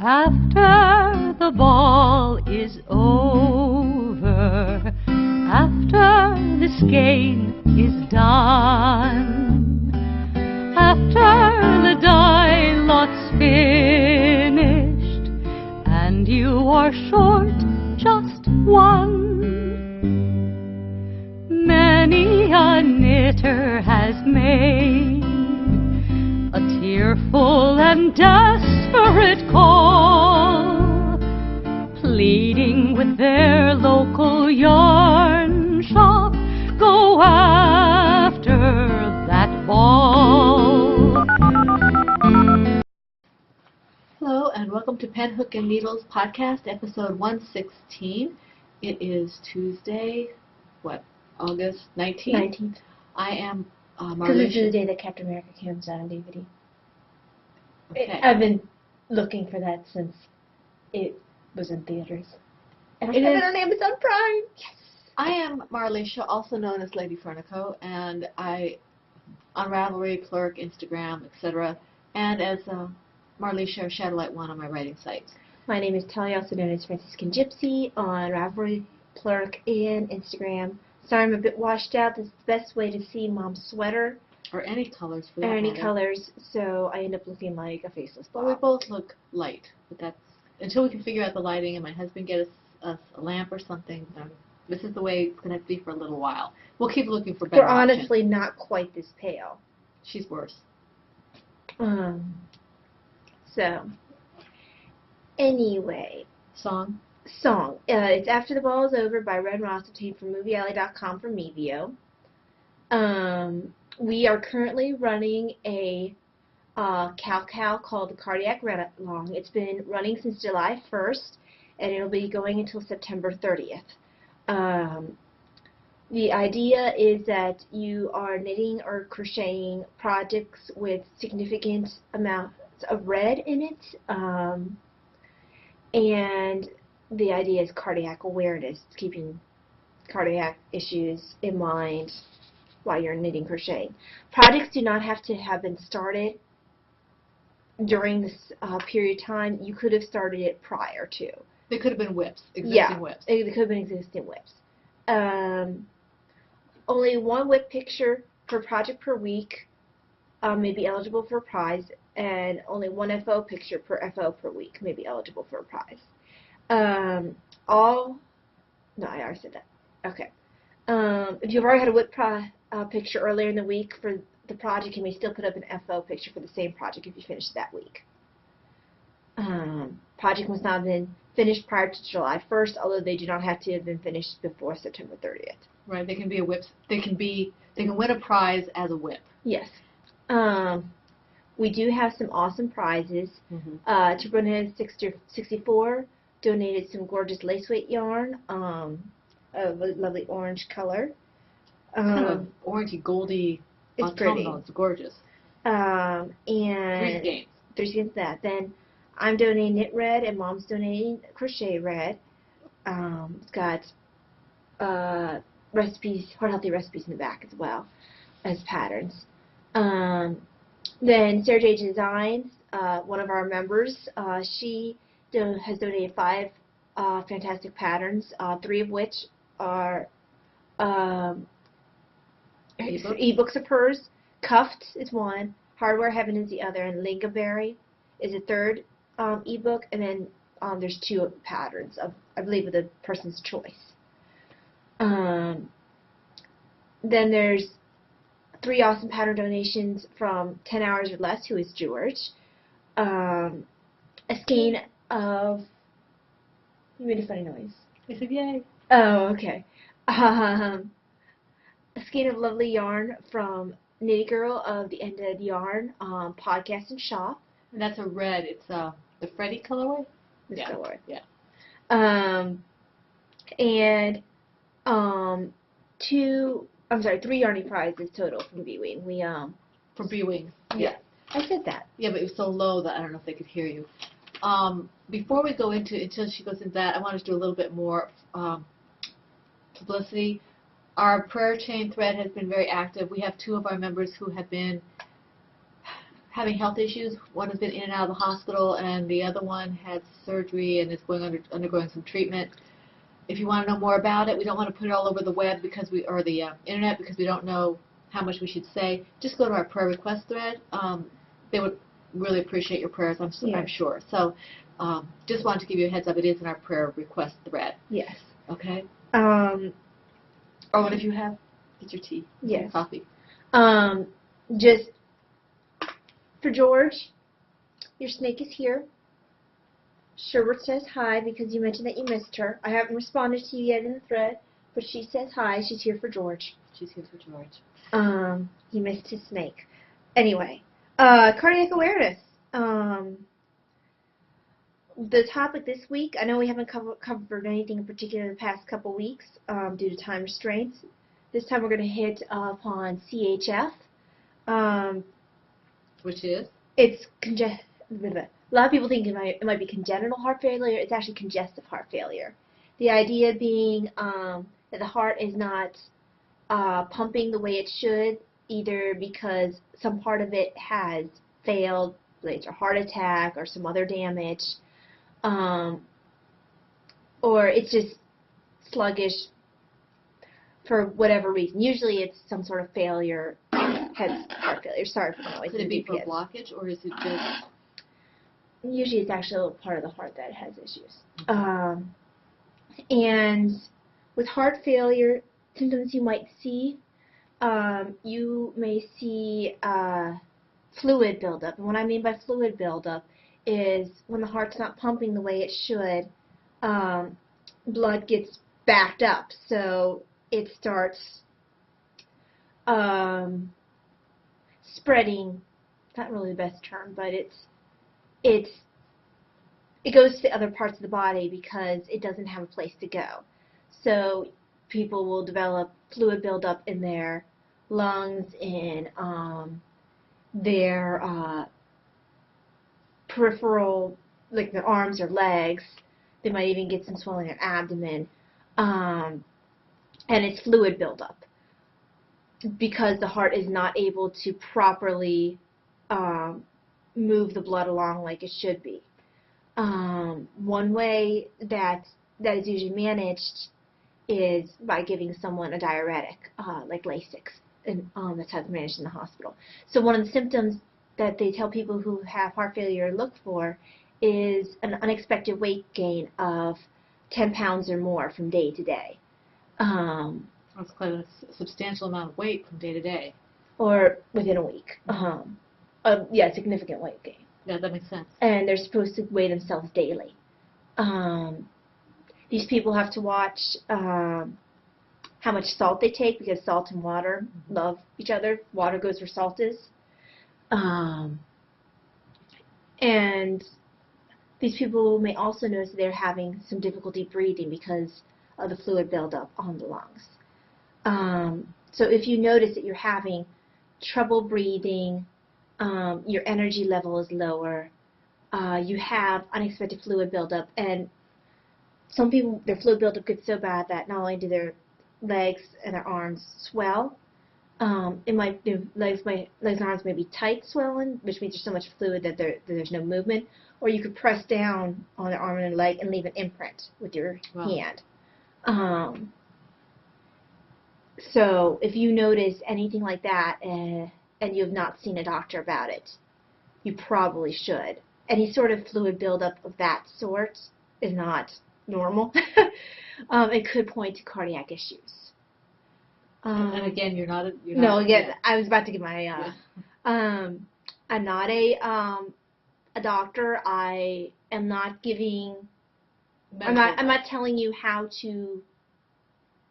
After the ball is over, after this game is done, after the die lot's finished, and you are short just one, many a knitter has made a tearful and desperate call, pleading with their local yarn shop, go after that ball. Hello and welcome to Pen, Hook, and Needles podcast, episode 116. It is Tuesday, August 19th? 19th. I am Because this is the day that Captain America comes out on DVD. Okay. I've been looking for that since it was in theaters. And I have it on Amazon Prime. Yes. I am Marlisha, also known as Lady Fernico, and I on Ravelry, Plurk, Instagram, etc. And as Marlisha or Shadowlight One on my writing sites. My name is Talia, also known as Franciscan Gypsy, on Ravelry, Plurk, and Instagram. Sorry, I'm a bit washed out. This is the best way to see Mom's sweater. Or any colors for that Or any matter. colors, so I end up looking like a faceless Well, blob. we both look light, but that's until we can figure out the lighting and my husband get us a lamp or something. This is the way it's going to be for a little while. We'll keep looking for better We're options. honestly not quite this pale. She's worse. So, anyway. Song? It's After the Ball is Over by Red Ross, obtained from MovieAlley.com from Mevio. We are currently running a cow called the Cardiac Run-Along. It's been running since July 1st, and it'll be going until September 30th. The idea is that you are knitting or crocheting projects with significant amounts of red in it, and the idea is cardiac awareness, keeping cardiac issues in mind while you're knitting crocheting. Projects do not have to have been started during this period of time. You could have started it prior to. They could have been whips, existing whips. They could have been existing whips. Only one whip picture per project per week may be eligible for a prize, and only one FO picture per FO per week may be eligible for a prize. I already said that. Okay. If you've already had a whip picture earlier in the week for the project, you may still put up an FO picture for the same project if you finish that week. Project must not have been finished prior to July 1st, although they do not have to have been finished before September 30th. Right, they can be a whip. They can win a prize as a whip. Yes. We do have some awesome prizes. Tibrona 64 donated some gorgeous lace weight yarn of a lovely orange color. Kind of orangey, goldy. It's pretty. It's gorgeous. And 3 skeins. 3 skeins of that. Then I'm donating knit red, and Mom's donating crochet red. It's got recipes, heart healthy recipes in the back as well as patterns. Then Sarah J. Designs, one of our members, she has donated 5 fantastic patterns, 3 of which are ebooks of hers. Cuffed is one, Hardware Heaven is the other, and Lingaberry is a third ebook, and then there's 2 patterns of, I believe, of the person's choice. Then there's 3 awesome pattern donations from 10 Hours or Less, who is George. A skein of... You made a funny noise. I said, yay. Oh, okay. A skein of lovely yarn from Nitty Girl of the Ended Yarn podcast and shop. And that's a red. It's the Freddy colorway? This color. Yeah. And 3 yarning prizes total from B-Wing. From B-Wing. Yeah. I said that. Yeah, but it was so low that I don't know if they could hear you. Before we go until she goes into that, I wanted to do a little bit more publicity. Our prayer chain thread has been very active. We have 2 of our members who have been having health issues. One has been in and out of the hospital, and the other one had surgery and is undergoing some treatment. If you want to know more about it, we don't want to put it all over the web or the internet because we don't know how much we should say. Just go to our prayer request thread. They would really appreciate your prayers, I'm sure. So just wanted to give you a heads up. It is in our prayer request thread. Yes. Okay. Or what if you have? Get your tea. Yes. Your coffee. Just for George, your snake is here. Sherbert says hi because you mentioned that you missed her. I haven't responded to you yet in the thread, but she says hi. She's here for George. She's here for George. He missed his snake. Anyway, cardiac awareness. The topic this week, I know we haven't covered anything in particular the past couple weeks due to time restraints. This time we're going to hit upon CHF. Which is? It's a lot of people think it might be congenital heart failure. It's actually congestive heart failure. The idea being that the heart is not pumping the way it should, either because some part of it has failed, like a heart attack or some other damage, or it's just sluggish for whatever reason. Usually it's some sort of failure, hence heart failure. Sorry for the noise. Could it be for blockage, or is it just... Usually it's actually a part of the heart that has issues. And with heart failure, symptoms you might see, you may see fluid buildup. And what I mean by fluid buildup is when the heart's not pumping the way it should, blood gets backed up. So it starts spreading, not really the best term, but it goes to other parts of the body because it doesn't have a place to go. So people will develop fluid buildup in their lungs, in their peripheral, like their arms or legs. They might even get some swelling in their abdomen. And it's fluid buildup because the heart is not able to properly move the blood along like it should be. One way that is usually managed is by giving someone a diuretic, like Lasix, and that's how it's managed in the hospital. So one of the symptoms that they tell people who have heart failure to look for is an unexpected weight gain of 10 pounds or more from day to day. That's quite a substantial amount of weight from day to day. Or within a week. Yeah, significant weight gain. Yeah, that makes sense. And they're supposed to weigh themselves daily. These people have to watch how much salt they take because salt and water love each other. Water goes where salt is. And these people may also notice that they're having some difficulty breathing because of the fluid buildup on the lungs. So if you notice that you're having trouble breathing, your energy level is lower, you have unexpected fluid buildup, and some people, their fluid buildup gets so bad that not only do their legs and their arms swell, their legs and arms may be tight swollen, which means there's so much fluid that there's no movement, or you could press down on their arm and their leg and leave an imprint with your hand. So if you notice anything like that and you have not seen a doctor about it, you probably should. Any sort of fluid buildup of that sort is not normal. It could point to cardiac issues. And again, you're not. I was about to give my. I'm not a doctor. I am not giving. I'm not telling you how to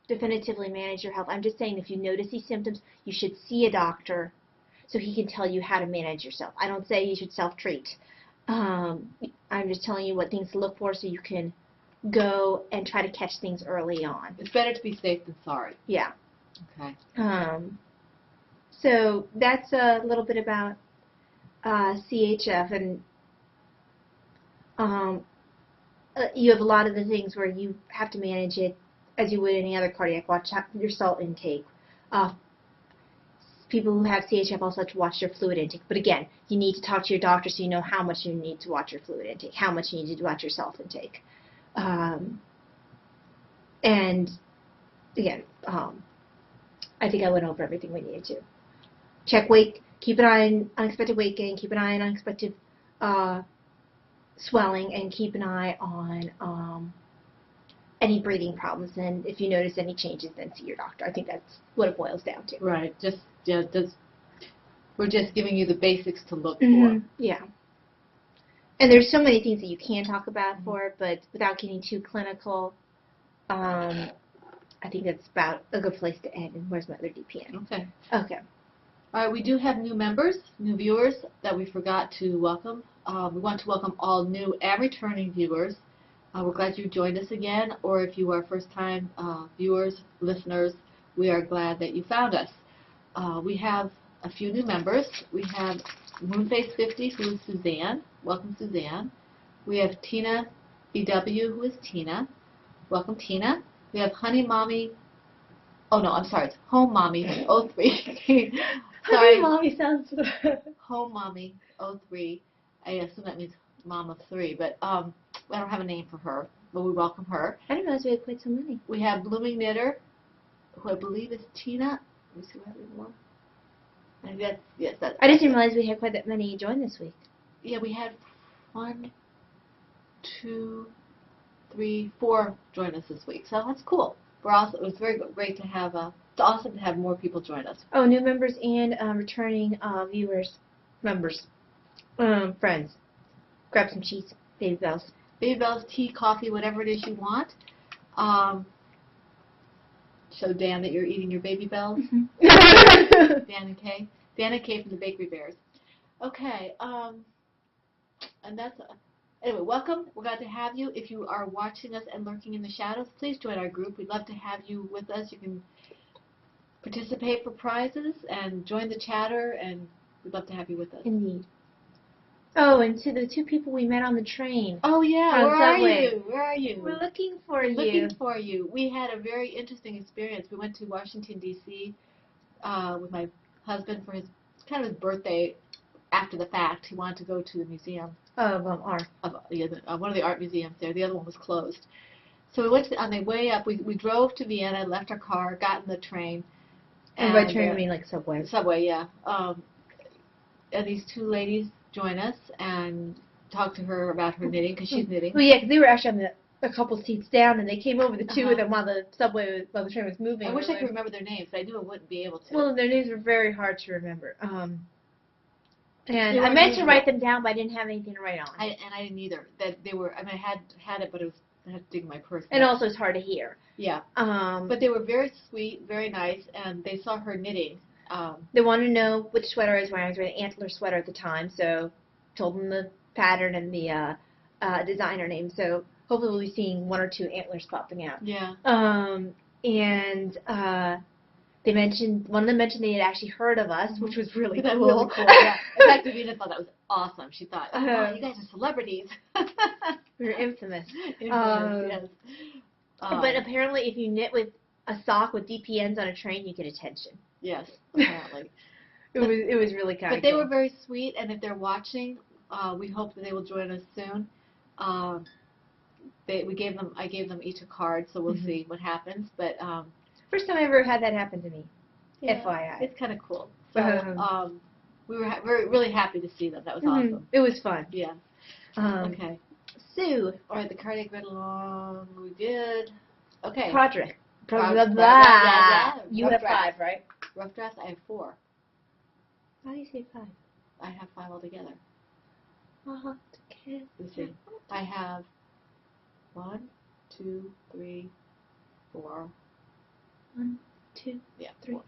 definitively manage your health. I'm just saying if you notice these symptoms, you should see a doctor so he can tell you how to manage yourself. I don't say you should self-treat. I'm just telling you what things to look for so you can go and try to catch things early on. It's better to be safe than sorry. Yeah. Okay. So that's a little bit about CHF, and you have a lot of the things where you have to manage it as you would any other cardiac. Watch your salt intake. people who have CHF also have to watch their fluid intake. But again, you need to talk to your doctor so you know how much you need to watch your fluid intake, how much you need to watch your self-intake. And again, I think I went over everything we needed to. Check weight, keep an eye on unexpected weight gain, keep an eye on unexpected swelling, and keep an eye on any breathing problems. And if you notice any changes, then see your doctor. I think that's what it boils down to. Right. We're just giving you the basics to look Mm-hmm. for. Yeah. And there's so many things that you can talk about for it, but without getting too clinical, I think that's about a good place to end. And where's my other DPN? Okay. Okay. All right, we do have new members, new viewers that we forgot to welcome. We want to welcome all new and returning viewers. We're glad you joined us again, or if you are first-time viewers, listeners, we are glad that you found us. We have a few new members. We have Moonface50, who is Suzanne. Welcome, Suzanne. We have Tina BW, who is Tina. Welcome, Tina. We have Honey Mommy. Oh, no, I'm sorry. It's Home Mommy 03. Honey Mommy sounds... Home Mommy 03. I assume that means Mom of 3, but I don't have a name for her, but we welcome her. I didn't realize we had quite so many. We have Blooming Knitter, who I believe is Tina. Let me see what we have more. And that's I just didn't realize we had quite that many join this week. Yeah, we had 1, 2, 3, 4 join us this week, so that's cool. It was very great to have. It's awesome to have more people join us. Oh, new members and returning viewers, friends. Grab some cheese, Baby Bells. Baby Bells, tea, coffee, whatever it is you want. Show Dan that you're eating your Baby Bells. Dan and Kay. Dan and Kay from the Bakery Bears. Okay, and that's... Anyway, welcome. We're glad to have you. If you are watching us and lurking in the shadows, please join our group. We'd love to have you with us. You can participate for prizes and join the chatter, and we'd love to have you with us. Indeed. Oh, and to the 2 people we met on the train. Oh, yeah. Where are you? Where are you? We're looking for you. Looking for you. We had a very interesting experience. We went to Washington, D.C. With my husband for his birthday after the fact. He wanted to go to the museum. Art. One of the art museums there. The other one was closed. So we went on the way up. We drove to Vienna, left our car, got in the train. And by train, you mean like subway? Subway, yeah. And these 2 ladies joined us and talked to her about her knitting, because she's knitting. Well, yeah, because they were actually on a couple seats down, and they came over, the 2 of them, while the train was moving. I wish I could remember their names, but I knew I wouldn't be able to. Well, their names were very hard to remember. And I meant to write them down, but I didn't have anything to write on. I didn't either. That they were. I mean, I had it, but I had to dig in my purse. And also, it's hard to hear. Yeah. But they were very sweet, very nice, and they saw her knitting. They wanted to know which sweater I was wearing. I was wearing an antler sweater at the time, so told them the pattern and the designer name. So hopefully, we'll be seeing 1 or 2 antlers popping out. Yeah. They mentioned, one of them mentioned they had actually heard of us, which was really cool. Really cool, yeah. In fact, Davina thought that was awesome. She thought, oh, you guys are celebrities. We were infamous. Yes. But apparently, if you knit with a sock with DPNs on a train, you get attention. Yes, apparently. It was really kind of But they were very sweet, and if they're watching, we hope that they will join us soon. I gave them each a card, so we'll see what happens. But first time I ever had that happen to me. Yeah, FYI. it's kind of cool. So we were really happy to see them. That was awesome. It was fun. Yeah. Okay. Sue. All right, the cardiac read along. We did. Okay. Podrick. You have 5, right? Rough drafts, I have 4. How do you say 5? I have 5 altogether. Okay. Let's see. I have 1, 2, 3, 4. 1, 2, yeah, 3,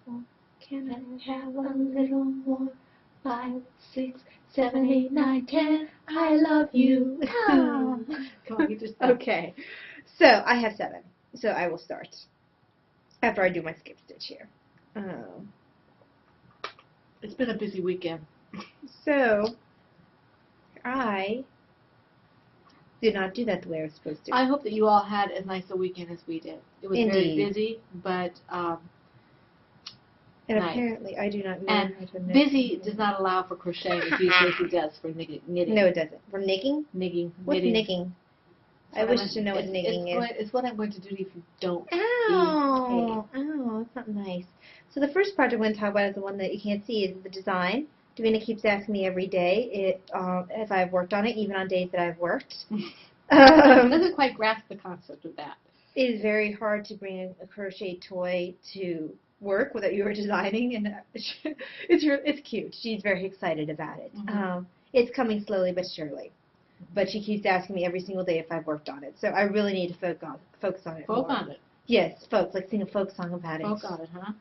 4. Can I have a little more? 5, 6, 7, 8, 9, 10. I love you. Come on, you just. Okay. So I have 7. So I will start after I do my skip stitch here. It's been a busy weekend. So I did not do that the way I was supposed to. I hope that you all had as nice a weekend as we did. It was very busy, but And Nice. apparently I do not know And how to knit. busy does not allow for crocheting as usually it does for knitting. No, it doesn't. For knitting? Knitting. What's knitting. knitting? I wish to know what knitting is. It's what I'm going to do if you don't Ow! Ow, that's not nice. So the first project I'm going to talk about is the one that you can't see, is the design. Davina keeps asking me every day if I've worked on it, even on days that I've worked. Doesn't quite grasp the concept of that. It is very hard to bring a crochet toy to work without you are designing, and it's cute. She's very excited about it. Mm-hmm. It's coming slowly but surely. But she keeps asking me every single day if I've worked on it. So I really need to focus on it. Folk more. on it. Yes, like sing a folk song about it. Folk on it, huh?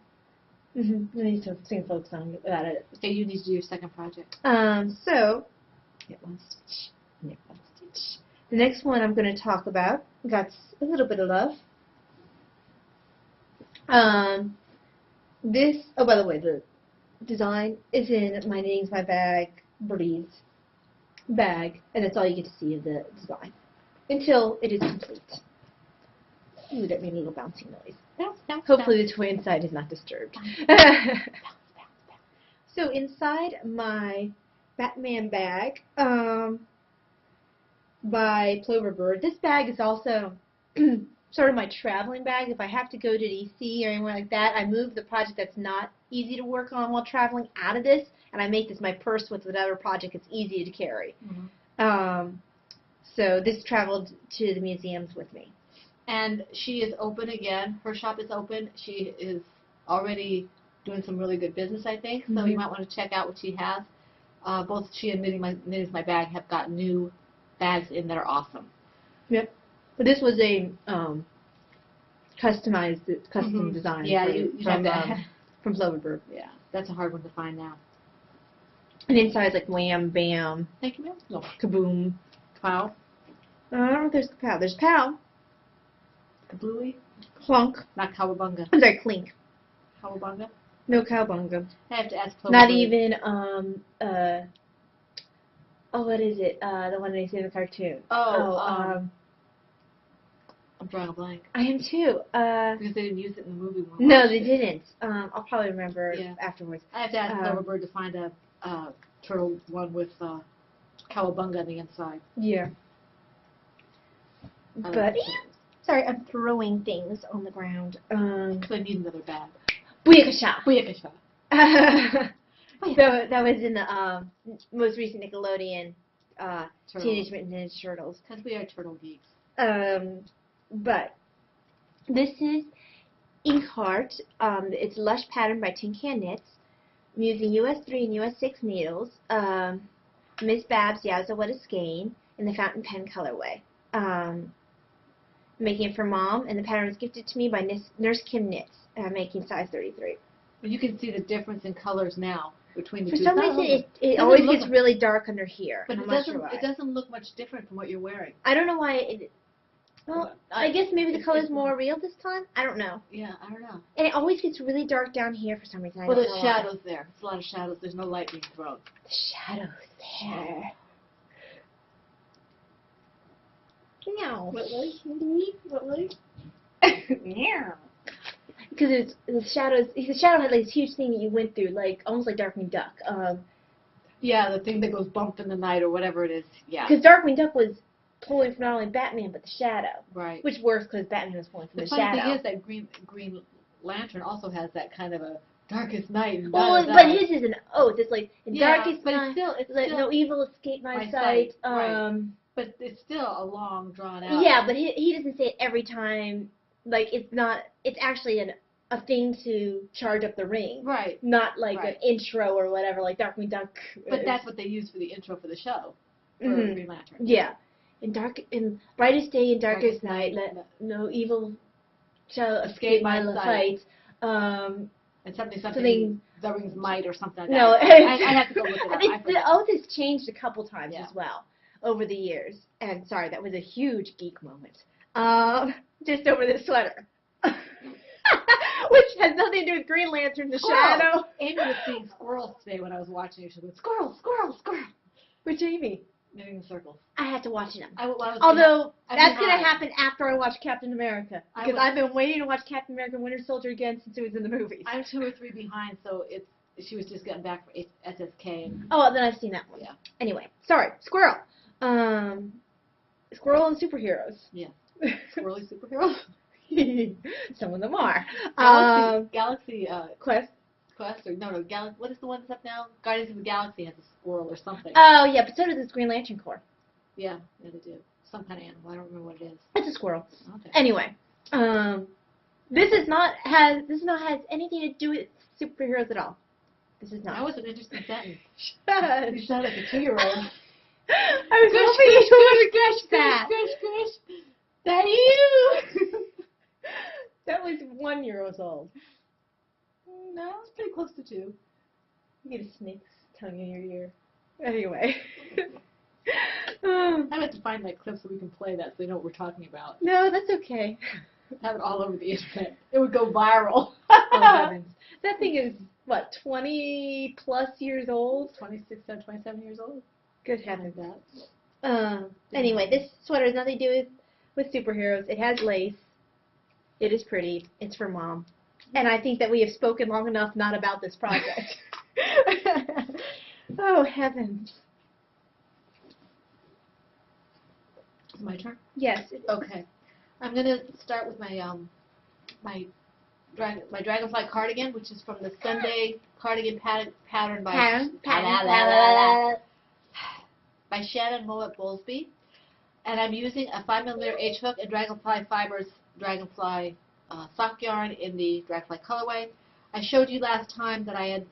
Mm-hmm. I need to sing a folk song about it. Okay, you need to do your second project. So Get one stitch. Knit one stitch. The next one I'm going to talk about got a little bit of love. This, oh, by the way, the design is in my Knitting's My Bag Breeze bag, and that's all you get to see of the design until it is complete. Ooh, that made a little bouncing noise. Bounce, bounce, Hopefully bounce. the toy inside is not disturbed. Bounce, bounce, bounce. So inside my Batman bag, by Ploverbird, this bag is also sort of my traveling bag. If I have to go to DC or anywhere like that, I move the project that's not easy to work on while traveling out of this, and I make this my purse with whatever project it's easy to carry. Mm-hmm. So this traveled to the museums with me. And she is open again. Her shop is open. She is already doing some really good business, I think. So you might want to check out what she has. Both she and Knitting's My Bag have got new bags in that are awesome. Yep. But this was a custom design. Yeah, from Ploverbird. Yeah, that's a hard one to find now. And inside is like wham, bam, Thank you, ma'am. No. kaboom. Pow. I don't know if there's pow. There's pow. Kablooey. Clunk. Not cowabunga. I'm sorry, clink. Cowabunga. No cowbunga. I have to ask Chloe. Not even what is it? The one they see in the cartoon. I'm drawing a blank. I am too. Because they didn't use it in the movie. When we No, watched they it. didn't. I'll probably remember Yeah. afterwards. I have to ask Cloverbird to find a turtle one with cowabunga on the inside. Yeah. But sorry, I'm throwing things on the ground. Because I need another bag. Booyakasha. Booyakasha. So that was in the most recent Nickelodeon Teenage Mutant Ninja Turtles. Because we are turtle geeks. But this is Ink Heart. It's Lush Pattern by Tin Can Knits. I'm using US 3 and US 6 needles. Miss Babs Yazza What a Skein in the fountain pen colorway. Making it for Mom, and the pattern was gifted to me by Nurse Kim Knits. I'm making size 33. But you can see the difference in colors now between the For two. some reason, it always gets really dark under here. But I'm it not doesn't. sure why. It doesn't look much different from what you're wearing. I don't know why it. Well, I guess maybe the color's more real this time. I don't know. Yeah, I don't know. And it always gets really dark down here for some reason. Well, there's shadows there. It's a lot of shadows. There's no light being thrown. The shadows there. No. What light? Yeah. Because the shadows. The shadow had like this huge thing that you went through, like almost like Darkwing Duck. Yeah, the thing that goes bump in the night or whatever it is. Yeah. Because Darkwing Duck was pulling from not only Batman but the Shadow. Right. Which works because Batman was pulling from the funny Shadow. thing is that Green Lantern also has that kind of a darkest night. And Well, but his is an oath. It's like in darkest but night, it's let still no evil escape my sight. Right. But it's still a long drawn out. Yeah, but he doesn't say it every time. Like it's not. It's actually a thing to charge up the ring. Right. Not like an intro or whatever, like Darkwing Duck. But that's what they use for the intro for the show. For Green Lantern. Yeah. In brightest day and darkest night, let no evil shall escape my sight. And something the ring's might or something like that. No, I have to go look it up. The oath has changed a couple times Yeah. as well over the years. And sorry, that was a huge geek moment. Just over this sweater. Which has nothing to do with Green Lantern, the Shadow. Amy was seeing squirrels today when I was watching it. She was going, squirrel, squirrel, squirrel. Which Amy? Moving in circles. I had to watch them. Although That's going to happen after I watch Captain America. I Because was- I've been waiting to watch Captain America Winter Soldier again since it was in the movies. I'm 2 or 3 behind, so she was just getting back from SSK. And, Oh, then I've seen that one. yeah. Anyway, sorry. Squirrel. Squirrel and superheroes. Yeah. Squirrely superheroes. Some of them are. Galaxy Quest. or no, Galaxy. What is the one that's up now? Guardians of the Galaxy has a squirrel or something. Oh, yeah, but so does this Green Lantern Corps. Yeah, they do. Some kind of animal. I don't remember what it is. It's a squirrel. Okay. Anyway, this is not has anything to do with superheroes at all. This is not. That was an interesting sentence. Shut. You sound like a 2-year-old. I was hoping you would guess that. Gush. That you. That was 1 year old. No, it's pretty close to 2. You get a snake's tongue in your ear. Anyway. I have to find that clip so we can play that so they know what we're talking about. No, that's okay. Have it all over the internet. It would go viral. Oh, heavens. That thing is, what, 20 plus years old? 26, 27 years old. Good heavens. That. Anyway, this sweater has nothing to do with superheroes. It has lace. It is pretty. It's for Mom. And I think that we have spoken long enough not about this project. Oh, heavens. Is it my turn? Yes. Okay. I'm gonna start with my my Dragonfly cardigan, which is from the Sunday cardigan pattern by by Shannon Moet Bowlesby, and I'm using a 5mm H hook and Dragonfly Fibers Dragonfly sock yarn in the Dragonfly colorway. I showed you last time that I had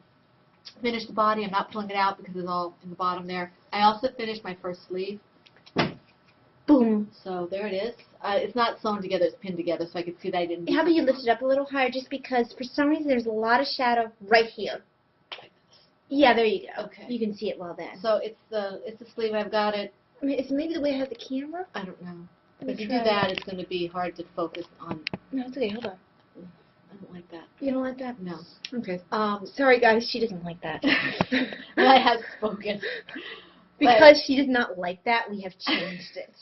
finished the body. I'm not pulling it out because it's all in the bottom there. I also finished my first sleeve. Boom. So there it is. It's not sewn together, it's pinned together, so I could see that I didn't do How about you something lift it up a little higher, just because for some reason there's a lot of shadow right here. Yeah, there you go. Okay. You can see it well then. So it's the sleeve. I've got it. I mean, it's maybe the way I have the camera. I don't know. Let me If you try do that, it's going to be hard to focus on. No, it's okay. Hold on. I don't like that. You don't like that? No. Okay. Sorry guys, she doesn't like that. Well, I have spoken. Because she does not like that, we have changed it.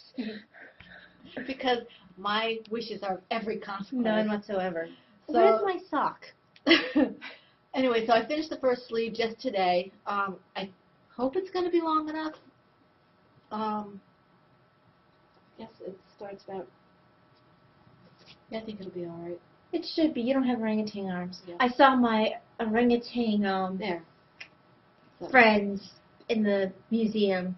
Because my wishes are of every consequence. None whatsoever. So, Where's my sock? Anyway, so I finished the first sleeve just today. I hope it's going to be long enough. I guess it starts about. Yeah, I think it'll be all right. It should be. You don't have orangutan arms. Yeah. I saw my orangutan There. So. friends in the museum.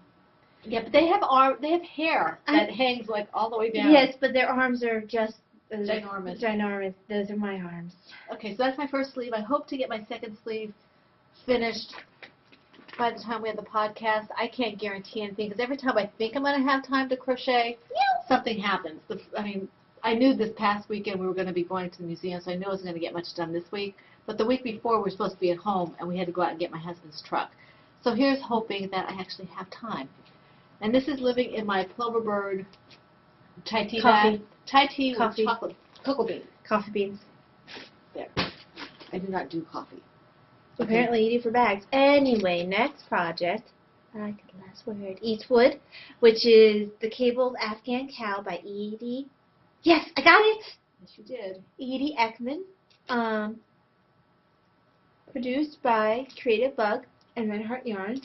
Yeah, but they have They have hair that hangs like all the way down. Yes, but their arms are just Ginormous. Ginormous. Those are my arms. Okay, so that's my first sleeve. I hope to get my second sleeve finished by the time we have the podcast. I can't guarantee anything because every time I think I'm going to have time to crochet, something happens. I knew this past weekend we were going to be going to the museum, so I knew I wasn't going to get much done this week. But the week before, we were supposed to be at home, and we had to go out and get my husband's truck. So here's hoping that I actually have time. And this is living in my Plover Bird chai tea bag. Chai tea with chocolate cocoa beans. Coffee beans. There. I do not do coffee. Apparently you do for bags. Anyway, next project. I like the last word. Eastwood, which is the Cabled Afghan Cow by Edie. Yes, I got it. Yes, you did. Edie Ekman. Produced by Creative Bug and Red Heart Yarn.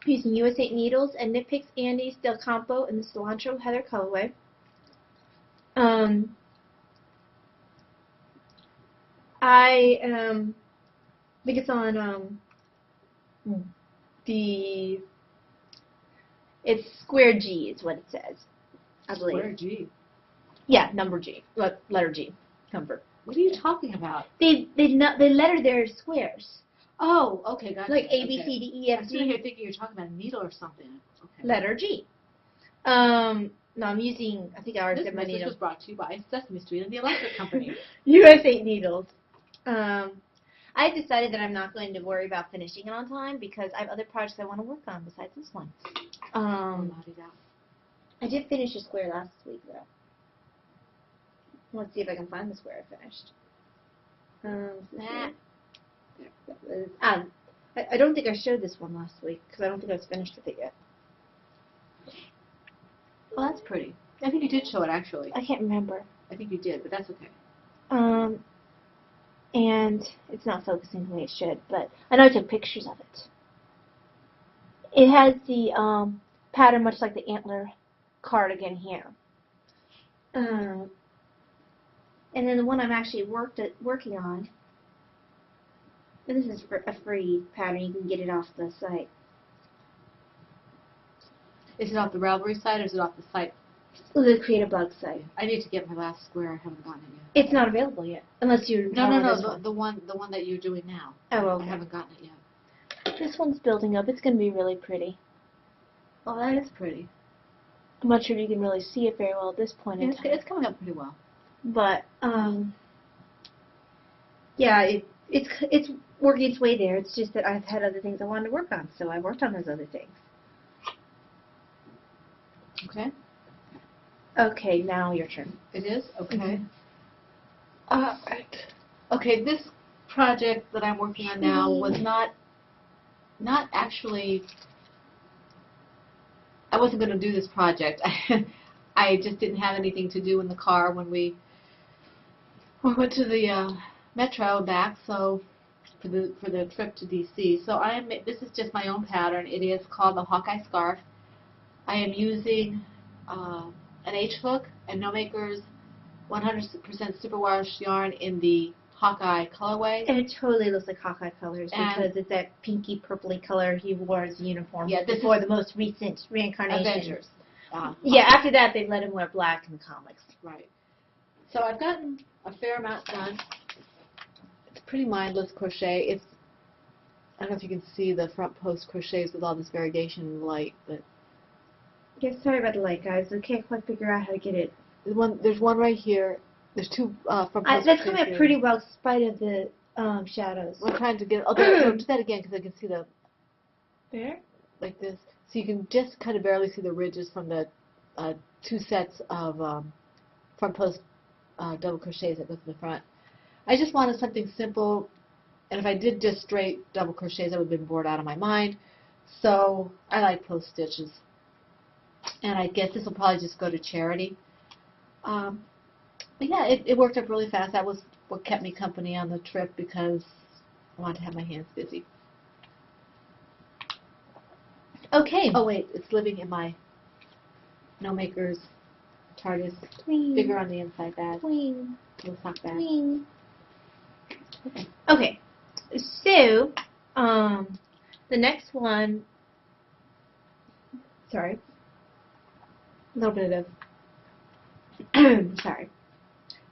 Using US8 needles and Knit Picks Andes Del Campo in the Cilantro Heather colorway. I think it's on it's square G is what it says, I believe. Square G. Yeah, number G, letter G, number. What are you talking about? They letter their squares. Oh, okay, gotcha. Like A, B, C, D, E, I F, was sitting G. here thinking you were talking about a needle or something. Okay. Letter G. No, I'm using, I think I already This said my message needle. was brought to you by Sesame Street and the Electric Company. US8 needles. I decided that I'm not going to worry about finishing it on time because I have other projects I want to work on besides this one. I did finish a square last week though. Let's see if I can find the square I finished. I I don't think I showed this one last week because I don't think I was finished with it yet. Well, that's pretty. I think you did show it, actually. I can't remember. I think you did, but that's okay. And it's not focusing the way it should, but I know I took pictures of it. It has the pattern much like the antler cardigan here. And then the one I'm actually working on, and this is for a free pattern. You can get it off the site. Is it off the Ravelry site or is it off the site? The Creative Blog site. I need to get my last square. I haven't gotten it yet. It's not available yet, unless you. No. The one that you're doing now. Oh, okay. I haven't gotten it yet. This one's building up. It's going to be really pretty. Oh, that is pretty. I'm not sure if you can really see it very well at this point in time. It's coming up pretty well. But yeah, it's working its way there. It's just that I've had other things I wanted to work on, so I worked on those other things. Okay. Okay, now your turn. It is? Okay. Mhm. Right. Okay, this project that I'm working on now was not actually, I wasn't going to do this project. I just didn't have anything to do in the car when we went to the metro and back, so for the trip to DC. So this is just my own pattern. It is called the Hawkeye Scarf. I am using an H-hook and No Maker's 100% superwash yarn in the Hawkeye colorway. And it totally looks like Hawkeye colors And because it's that pinky purpley color he wore as a uniform Yeah, this before is the most recent reincarnation. Avengers. Yeah, after that they let him wear black in the comics. Right. So I've gotten a fair amount done. It's pretty mindless crochet. I don't know if you can see the front post crochets with all this variegation in light, but Yeah, sorry about the light, guys. I can't quite figure out how to get it. there's one right here. There's two front post That's crochets coming up here. pretty well in spite of the shadows. I'm trying to get. No, do that again because I can see the There? like this. So you can just kind of barely see the ridges from the two sets of front post double crochets that go to the front. I just wanted something simple, and if I did just straight double crochets, I would have been bored out of my mind. So I like post stitches, and I guess this will probably just go to charity. But yeah, it worked up really fast. That was what kept me company on the trip because I wanted to have my hands busy. Okay. Oh wait, it's living in my No Maker's TARDIS Queen. figure on the inside bag. Queen. Little sock bag. Queen. Okay. So, the next one. Sorry. A little bit of. Sorry.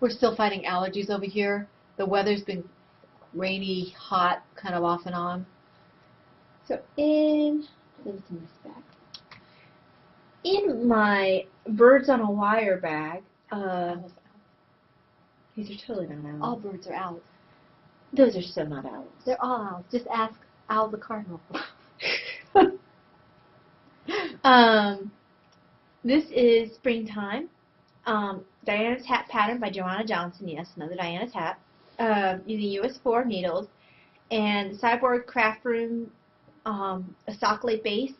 We're still fighting allergies over here. The weather's been rainy, hot, kind of off and on. So in this bag. In my birds on a wire bag, these are totally not owls. All birds are owls. Those are so not owls. They're all owls. Just ask Owl the Cardinal. This is Springtime. Diana's Hat pattern by Joanna Johnson. Yes, another Diana's Hat. Using US 4 needles. And the Cyborg Craft Room a socklet base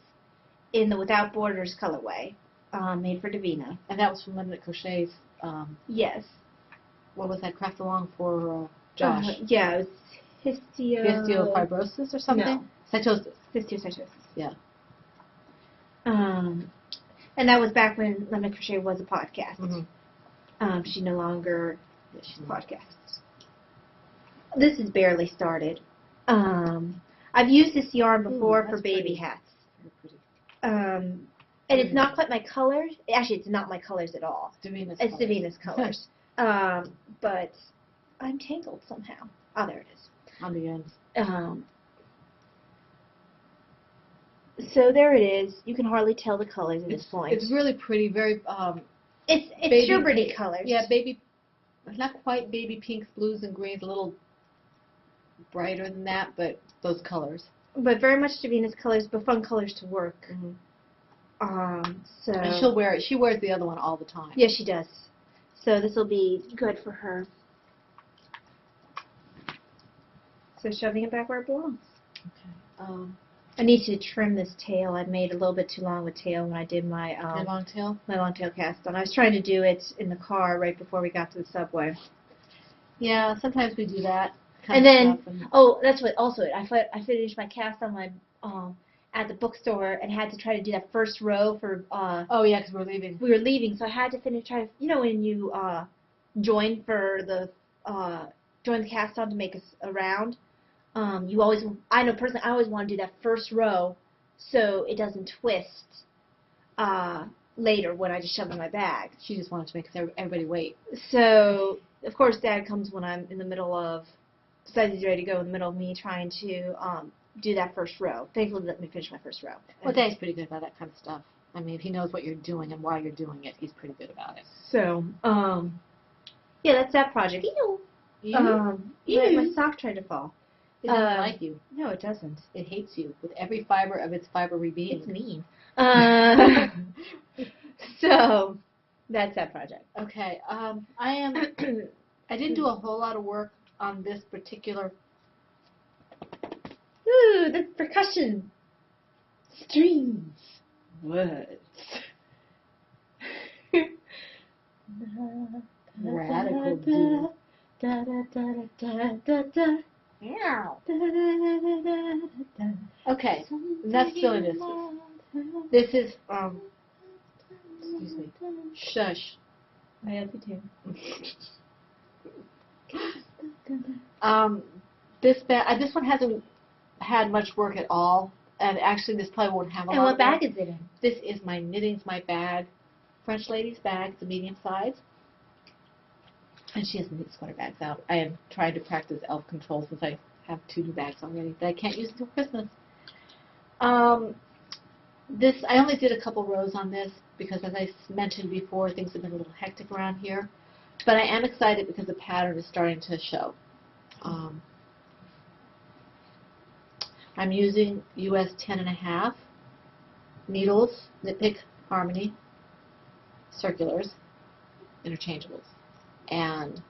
in the Without Borders colorway, made for Davina. And that was from Limited Crochets. Yes. What was that? Craft Along for Josh? Yeah, it was Histofibrosis or something? No. Cytosis. Histiocytosis. Yeah. And that was back when Limited Crochet was a podcast. Mm-hmm. She no longer podcasts. This is barely started. I've used this yarn before for baby pretty. hats. Very pretty. And it's not quite my colors. Actually, it's not my colors at all. Davina's It's colors. Davina's colors. But I'm tangled somehow. Oh, there it is. On the ends. So there it is. You can hardly tell the colors at this point. It's really pretty. Very. It's baby sherbety pink. colors. Yeah, baby. Not quite baby pinks, blues, and greens. A little brighter than that, but those colors. But very much Davina's colors, but fun colors to work. Mm-hmm. So. And she'll wear it. She wears the other one all the time. Yeah, she does. So this will be good for her. So shoving it back where it belongs. Okay. I need to trim this tail. I made a little bit too long of a tail when I did my Your long tail? my long tail cast on. I was trying to do it in the car right before we got to the subway. Yeah, sometimes we do that. And then, oh, that's what. Also, I finished my cast on my at the bookstore and had to try to do that first row for. Oh yeah, because we're leaving. We were leaving, so I had to try to. You know when you join for the join the cast on to make a round. You always. I know personally, I always want to do that first row, so it doesn't twist. Later when I just shove it in my bag. She just wanted to make everybody wait. So of course, Dad comes when I'm in the middle of. Decides he's ready to go in the middle of me trying to do that first row. Thankfully, let me finish my first row. Well, Dad's pretty good about that kind of stuff. I mean, if he knows what you're doing and why you're doing it, he's pretty good about it. So, yeah, that's that project. My sock tried to fall. It doesn't like you. No, it doesn't. It hates you with every fiber of its fibery being. It's mean. So, that's that project. Okay. I didn't do a whole lot of work on this particular. Ooh, the percussion. Strings. Words. Radical dude. Okay, enough silliness. This is, excuse me, shush. I have to too. This one hasn't had much work at all, and actually this probably won't have a lot. And what of bag work. is it in? This is my Knitting's My Bag, French lady's bag. It's a medium size, and she has knit sweater bags out. I am trying to practice elf control since I have 2 new bags already that I can't use until Christmas. I only did a couple rows on this because, as I mentioned before, things have been a little hectic around here. But I am excited because the pattern is starting to show. I'm using US 10.5 needles, Knit Pick Harmony, circulars, interchangeables. And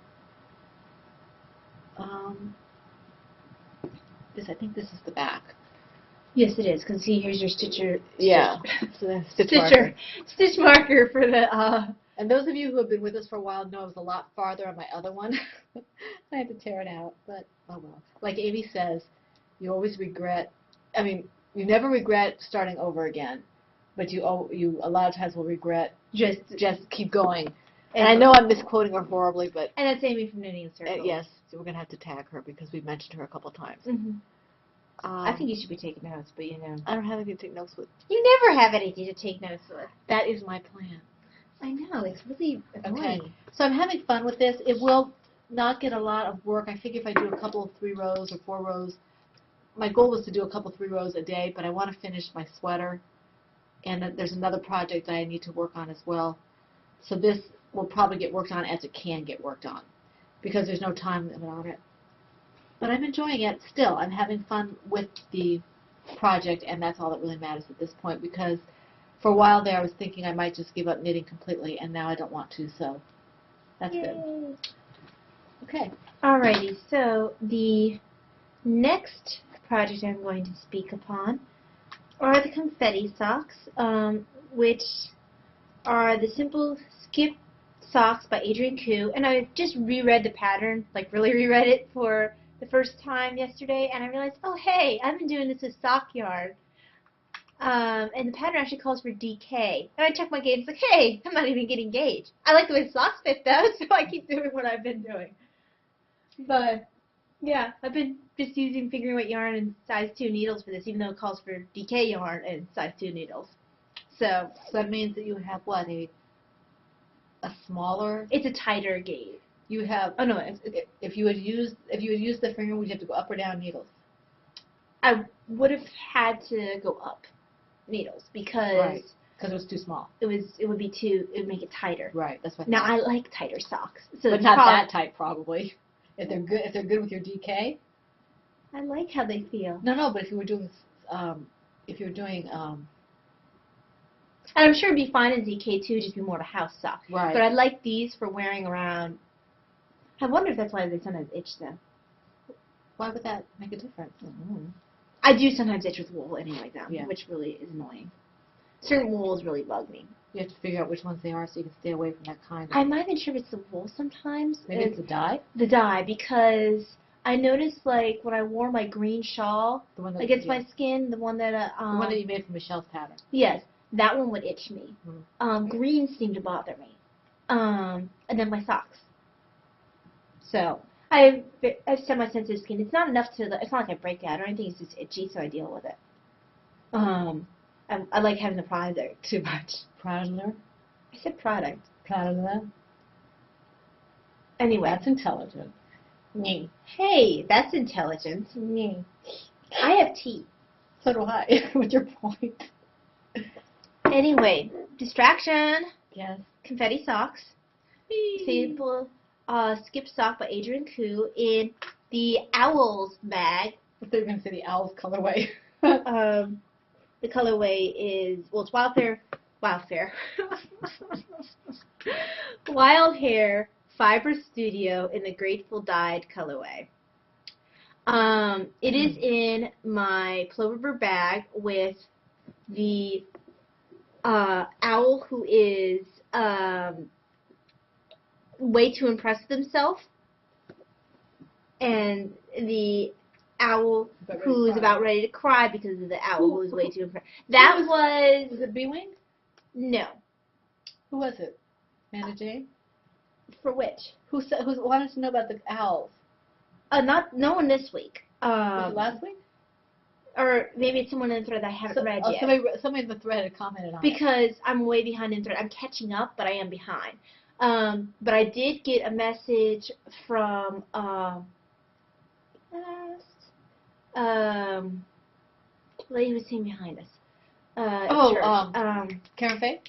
I think this is the back. Yes, it is. Because see, here's your stitcher. Yeah. Stitch marker for the. And those of you who have been with us for a while know it was a lot farther on my other one. I had to tear it out, but oh well. Like Amy says, you always regret. I mean, you never regret starting over again, but you a lot of times will regret just keep going. And I know I'm misquoting her horribly, but and that's Amy from Knitting in Circles. yes, so we're gonna have to tag her because we mentioned her a couple times. Mm-hmm. I think you should be taking notes, but you know. I don't have anything to take notes with. You never have anything to take notes with. That is my plan. I know, it's really annoying. Okay, so I'm having fun with this. It will not get a lot of work. I figure if I do a couple of 3 rows or 4 rows, my goal was to do a couple 3 rows a day, but I want to finish my sweater, and there's another project that I need to work on as well. So this will probably get worked on as it can get worked on, because there's no time limit on it. But I'm enjoying it still. I'm having fun with the project, and that's all that really matters at this point, because for a while there I was thinking I might just give up knitting completely, and now I don't want to, so that's Yay. good. Okay. Alrighty, so the next project I'm going to speak upon are the confetti socks, which are the Simple Skip Socks by Adrienne Koo, and I just reread the pattern, like really reread it for the first time yesterday, and I realized, oh hey, I've been doing this with sock yarn, and the pattern actually calls for DK, and I checked my gauge, like, hey, I'm not even getting gauge. I like the way the socks fit though, so I keep doing what I've been doing. But yeah, I've been just using figuring weight yarn and size 2 needles for this, even though it calls for DK yarn and size 2 needles. So that means that you have what, a smaller? It's a tighter gauge. You have. Oh no! If you had used the finger, would you have to go up or down needles? I would have had to go up needles because it was too small. It would be too. It would make it tighter. Right. That's what. Now I like tighter socks, so but not that tight probably. If they're good with your DK. I like how they feel. No, but if you were doing, and I'm sure it'd be fine in DK too, just be more of a house sock. Right. But I like these for wearing around. I wonder if that's why they sometimes itch though. Why would that make a difference? Mm-hmm. I do sometimes itch with wool anyway, though, Yeah. which really is annoying. Certain wools really bug me. You have to figure out which ones they are so you can stay away from that kind of. I'm not even sure if it's the wool sometimes. Maybe it's the dye? The dye, because I noticed, like, when I wore my green shawl The one that, against yeah. my skin, the one that, The one that you made from Michelle's pattern. yes, that one would itch me. Mhm. Green seemed to bother me. And then my socks. So, I've semi-sensitive skin. It's not enough to, it's not like I break out or anything, it's just itchy, so I deal with it. I like having the product too much. Prattler? I said product. Prattler? Anyway. That's intelligent. Hey, that's intelligent. I have teeth. So do I. What's your point? Anyway, distraction. Yes. Confetti socks. Sample Skip Sock by Adrian Koo in the Owls bag. I thought you were going to say the Owls colorway. The colorway is, well, it's Wild Hair Fiber Studio in the Grateful Dyed colorway. It is in my Ploverbird bag with the owl who is way too impressed with himself, and the owl who's about ready to cry because of the owl who is way too impressed. That was it B-Wing? No. Who was it? Amanda Jane? For which? Who wanted to know about the owls? No one this week. Was it last week? Or maybe it's someone in the thread that I haven't read yet. Somebody in the thread had commented on it. Because I'm way behind in the thread. I'm catching up, but I am behind. But I did get a message from the lady who was sitting behind us. Karen Faye?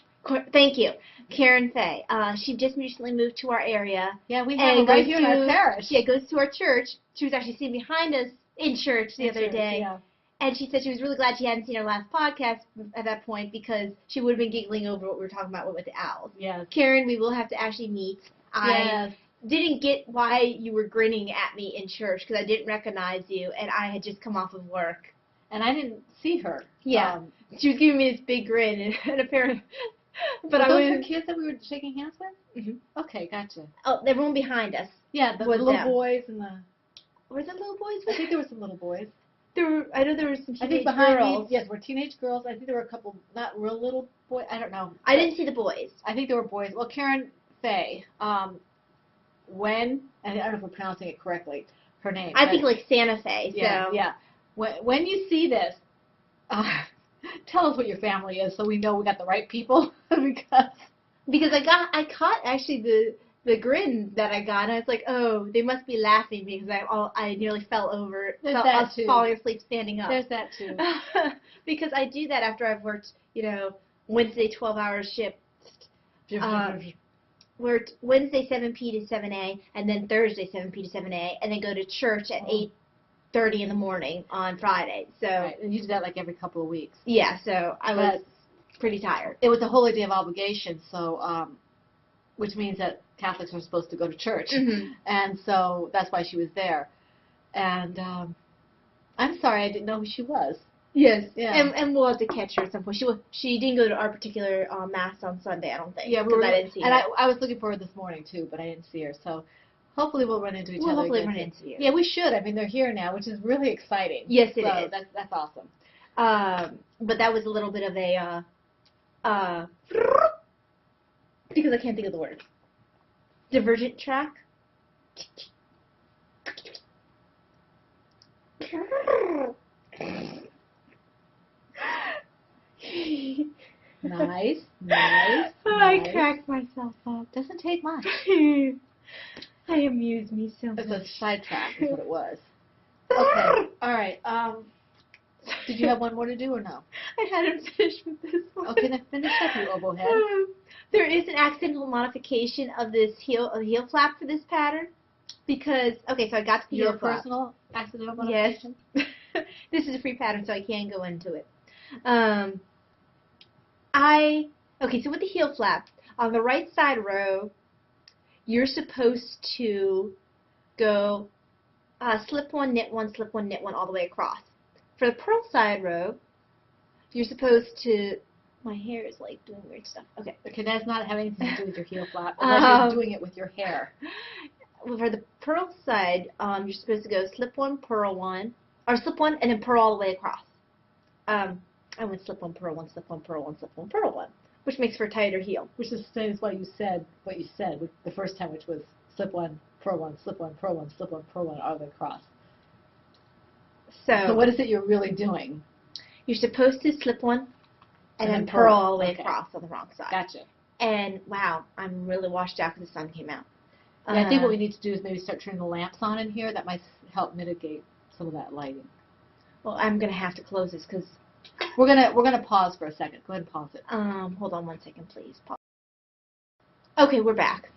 Thank you. Karen Faye. She just recently moved to our area. Yeah, we have her right here in our parish. Yeah, goes to our church. She was actually sitting behind us in church the other day. Yeah. And she said she was really glad she hadn't seen our last podcast at that point because she would have been giggling over what we were talking about with the owls. Yes. Karen, we will have to actually meet. Yes. I didn't get why you were grinning at me in church because I didn't recognize you, and I had just come off of work. And I didn't see her. Yeah. She was giving me this big grin, and apparently... But those were kids that we were shaking hands with? Mm-hmm. Okay, gotcha. Oh, everyone behind us. Yeah, the little boys and the... Were there little boys? I think there were some little boys. I know there were some teenage I think behind girls. me, yes, were teenage girls. I think there were a couple, not real little boys. I don't know. I didn't see the boys. I think there were boys. Well, Karen Faye, and I don't know if we're pronouncing it correctly, her name. I think like Santa Fe. Yeah, so. yeah. When you see this, tell us what your family is so we know we got the right people because I caught actually the grin that I got, and I was like, oh, they must be laughing because I nearly fell over, falling asleep standing up. There's that too. Because I do that after I've worked, Wednesday 12-hour shift. Worked Wednesday 7p to 7a, and then Thursday 7p to 7a, and then go to church at 8:30 in the morning on Friday. So right. And you do that like every couple of weeks. Yeah, so I was pretty tired. It was a holy day of obligation, so which means that Catholics are supposed to go to church, and so that's why she was there. And I'm sorry, I didn't know who she was. Yes, yeah. And we'll have to catch her at some point. She didn't go to our particular mass on Sunday, I don't think. Yeah, I didn't see her. And I was looking for her this morning too, but I didn't see her. So hopefully we'll run into each other. Hopefully run into you. Yeah, we should. I mean, they're here now, which is really exciting. Yes, it is. That's awesome. But that was a little bit of a because I can't think of the word. Divergent track. Nice. I cracked myself up. Doesn't take much. I amuse me so much. It's a sidetrack is what it was. Okay. All right. Did you have one more to do or no? I hadn't finished with this one. Okay, then finish up, you oboe head. There is an accidental modification of this heel flap for this pattern because so I got to the heel flap. Your personal accidental modification? Yes. This is a free pattern, so I can't go into it. So with the heel flap, on the right side row, you're supposed to go slip one, knit one, slip one, knit one all the way across. For the purl side row, you're supposed to. My hair is like doing weird stuff. Okay. Okay, that's not having anything to do with your heel flap, unless you're doing it with your hair. Well, for the purl side, you're supposed to go slip one, purl one, or slip one and then purl all the way across. I went slip one, purl one, slip one, purl one, slip one, purl one, which makes for a tighter heel. Which is the same as what you said the first time, which was slip one, purl one, slip one, purl one, slip one, purl one, all the way across. So what is it you're really doing? You're supposed to slip one and then purl all the way across on the wrong side. Gotcha. And wow, I'm really washed out because the sun came out. Yeah, I think what we need to do is maybe start turning the lamps on in here. That might help mitigate some of that lighting. Well, I'm gonna have to close this because we're gonna pause for a second. Go ahead and pause it. Hold on 1 second, please. Pause. Okay, we're back.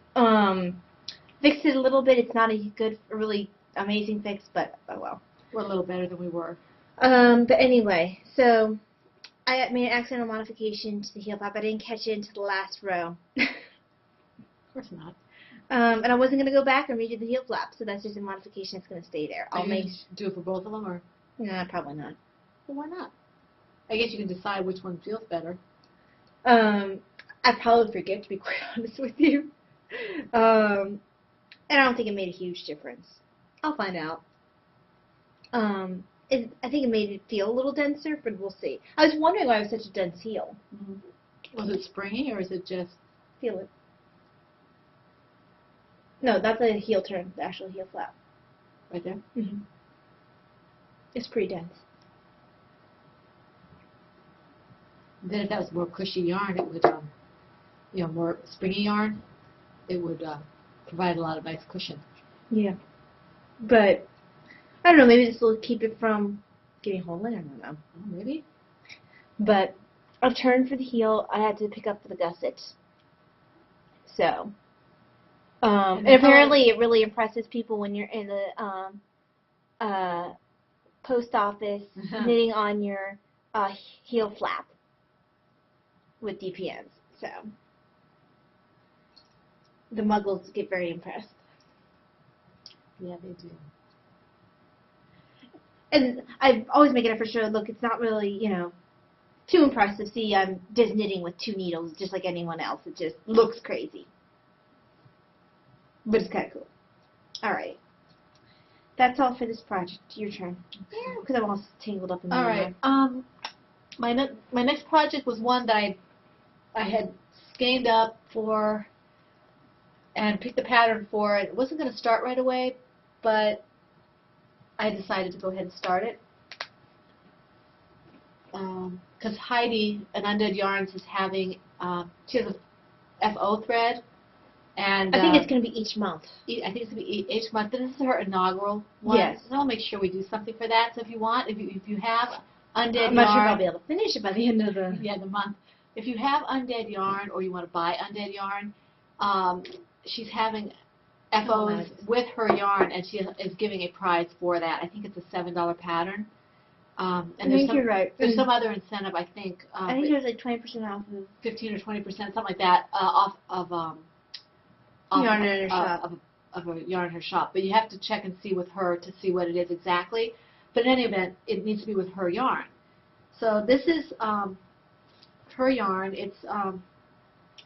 Fixed it a little bit. It's not a good, really amazing fix, but oh well. We're a little better than we were. But anyway, so I made an accidental modification to the heel flap. I didn't catch it into the last row. Of course not. And I wasn't going to go back and redo the heel flap, so that's just a modification that's going to stay there. I'll do it for both of them, or? No, probably not. Well, why not? I guess you can decide which one feels better. I probably forget, to be quite honest with you. And I don't think it made a huge difference. I'll find out. I think it made it feel a little denser, but we'll see. I was wondering why it was such a dense heel. Mm-hmm. Was it springy, or is it just... Feel it. No, that's a heel turn, the actual heel flap. Right there? Mm-hmm. It's pretty dense. Then if that was more cushy yarn, it would, more springy yarn, it would provide a lot of nice cushion. Yeah. But, I don't know, maybe this will keep it from getting a hole in it, I don't know. Oh, maybe. But, a turn for the heel, I had to pick up the gusset. So, and apparently it really impresses people when you're in the post office knitting on your heel flap with DPNs. So the muggles get very impressed. Yeah, they do. And I always make an effort to show, look, it's not really, too impressive. See, I'm just knitting with 2 needles just like anyone else. It just looks crazy. But it's kind of cool. All right. That's all for this project. Your turn. Yeah, because I'm all tangled up in the All right. My next project was one that I had skeined up for and picked the pattern for. It wasn't going to start right away, but I decided to go ahead and start it. Because Heidi at Undead Yarns is having, she has a FO thread. And I think it's going to be each month. I think it's going to be each month. But this is her inaugural one. Yes. So I'll make sure we do something for that. So if you want, if you have Undead Yarn. I'm not sure if I'll be able to finish it by the end of the month. If you have Undead Yarn or you want to buy Undead Yarn, she's having FOs with her yarn, and she is giving a prize for that. I think it's a $7 pattern. And I think you're right. There's some other incentive, I think. I think there's like 20% off of 15 or 20%, something like that, off of yarn in her shop. Of a yarn in her shop. But you have to check and see with her to see what it is exactly. But in any event, it needs to be with her yarn. So this is her yarn. It's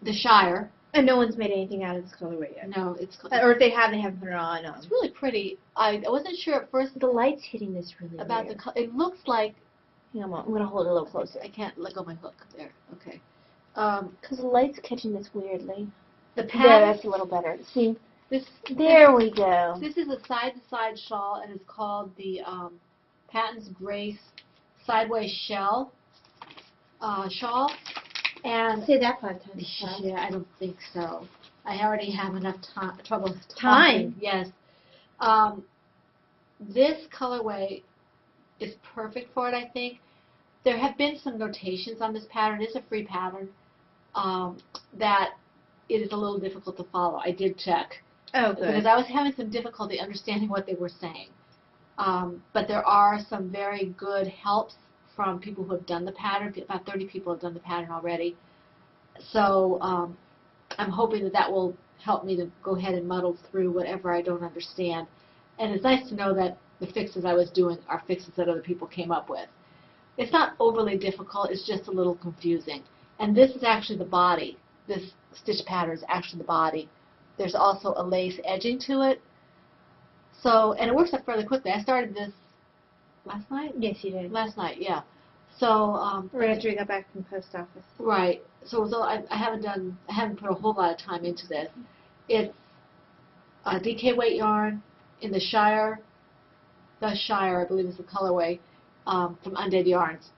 the Shire. And no one's made anything out of this colorway yet. No, it's... Or if they have, they haven't put it on. It's really pretty. I wasn't sure at first... The light's hitting this really about weird. It looks like... Hang on, I'm going to hold it a little closer. I can't let go of my hook. There. Okay. Because the light's catching this weirdly. The pattern... Yeah, that's a little better. See? There we go. This is a side-to-side shawl, and it's called the Patton's Grace Sideways Shawl. And say that 5 times. Yeah, I don't think so. I already have enough trouble talking. Time. Yes. This colorway is perfect for it, I think. There have been some notations on this pattern. It's a free pattern that it is a little difficult to follow. I did check. Oh, good. Because I was having some difficulty understanding what they were saying. But there are some very good helps from people who have done the pattern. About 30 people have done the pattern already. So I'm hoping that will help me to go ahead and muddle through whatever I don't understand. And it's nice to know that the fixes I was doing are fixes that other people came up with. It's not overly difficult, it's just a little confusing. And this is actually the body. This stitch pattern is actually the body. There's also a lace edging to it. So, and it works up fairly quickly. I started this last night? Yes, you did. Last night, yeah. So, Right after we got back from the post office. right. So I haven't put a whole lot of time into this. It's a DK weight yarn in the Shire, I believe is the colorway, from Undead Yarns.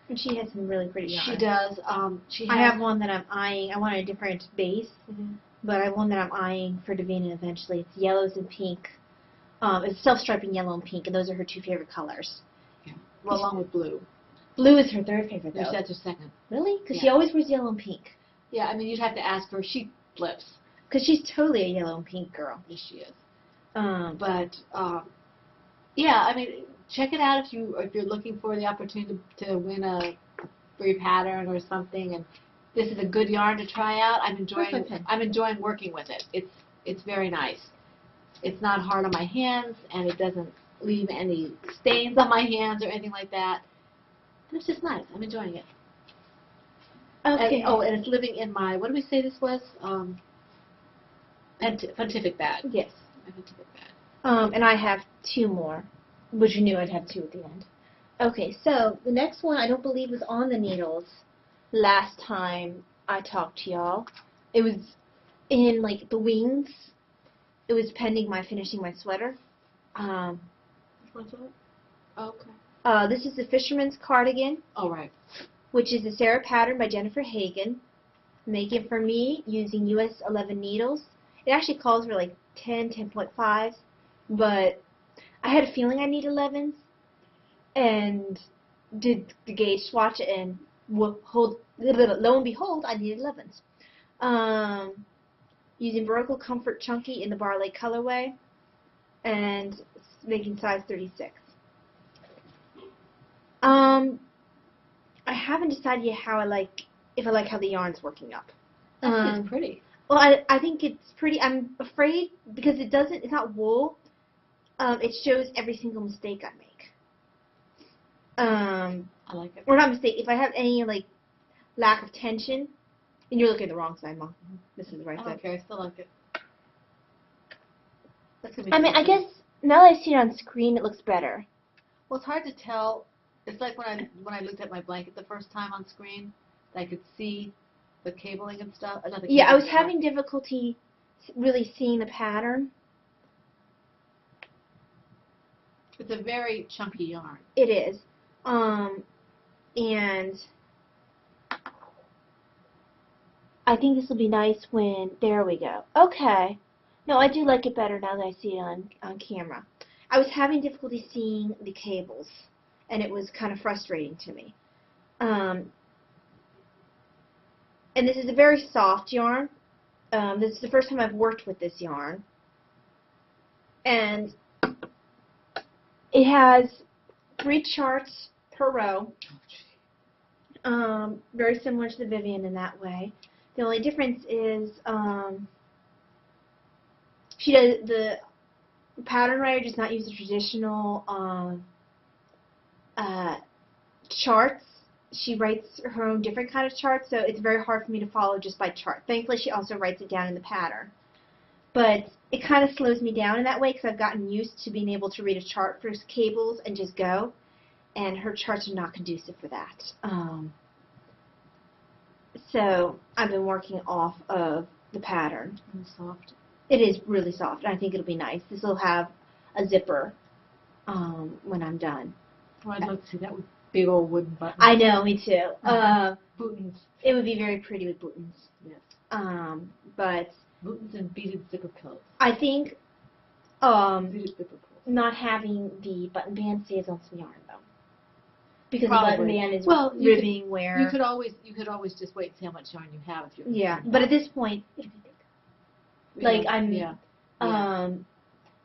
And she has some really pretty yarn. She does. I have one that I'm eyeing. I want a different base, but I have one that I'm eyeing for Davina eventually. It's yellows and pink. It's self-striping yellow and pink, and those are her two favorite colors. Yeah. Well, along with blue. Blue is her third favorite, though. That's her second. Really? Because Yeah. she always wears yellow and pink. Yeah, I mean, you'd have to ask her. She flips. Because she's totally a yellow and pink girl. Yes, she is. But Yeah, I mean, check it out if you're looking for the opportunity to win a free pattern or something. And this is a good yarn to try out. I'm enjoying working with it. It's very nice. It's not hard on my hands, and it doesn't leave any stains on my hands or anything like that. It's just nice. I'm enjoying it. okay. And it's living in my, what did we say this was? Pontific bag. Yes. My Pontific bag. And I have two more, which you knew I'd have two at the end. Okay, so the next one I don't believe was on the needles last time I talked to y'all. It was in like the wings. It was pending my finishing my sweater. Which one's it? Okay. This is the Fisherman's Cardigan, Oh, right. which is a Sarah pattern by Jennifer Hagen. Make it for me using US 11 needles. It actually calls for like 10, 10.5s, but I had a feeling I need 11s, and did the gauge swatch, and lo and behold, I needed 11s. Using Vertical Comfort Chunky in the Barley colorway, and making size 36. I haven't decided yet if I like how the yarn's working up. It's pretty. Well, I think it's pretty. I'm afraid because it's not wool. It shows every single mistake I make. I like it. Or not mistake. If I have any lack of tension, and you're looking at the wrong side, Mom. This is the right I side. don't care. I still like it. That's gonna be I mean, I tricky. guess now that I see it on screen, it looks better. Well, it's hard to tell. It's like when I looked at my blanket the first time on screen, I could see the cabling and stuff. Not the Yeah, I was cabling, having difficulty really seeing the pattern. It's a very chunky yarn. It is. And I think this will be nice when, there we go. Okay. No, I do like it better now that I see it on camera. I was having difficulty seeing the cables, and it was kind of frustrating to me. And this is a very soft yarn. This is the first time I've worked with this yarn. And it has 3 charts per row. Very similar to the Vivian in that way. The only difference is she does the pattern writer does not use the traditional charts. She writes her own different kind of charts, so it's very hard for me to follow just by chart. Thankfully, she also writes it down in the pattern. But it kind of slows me down in that way because I've gotten used to being able to read a chart for cables and just go, and her charts are not conducive for that. So I've been working off of the pattern. And soft. It is really soft, and I think it'll be nice. This will have a zipper when I'm done. Oh, I'd love to see that with big old wooden buttons. I know, me too. Bootins. It would be very pretty with buttons. Yes. But Bootins and beaded zipper pills. I think Beaded zipper pills. not having the button band saves on some yarn though, because Probably. the button band is Well, you ribbing where. You could always just wait and see how much yarn you have if you're. Yeah, but at this point, like I'm. Yeah.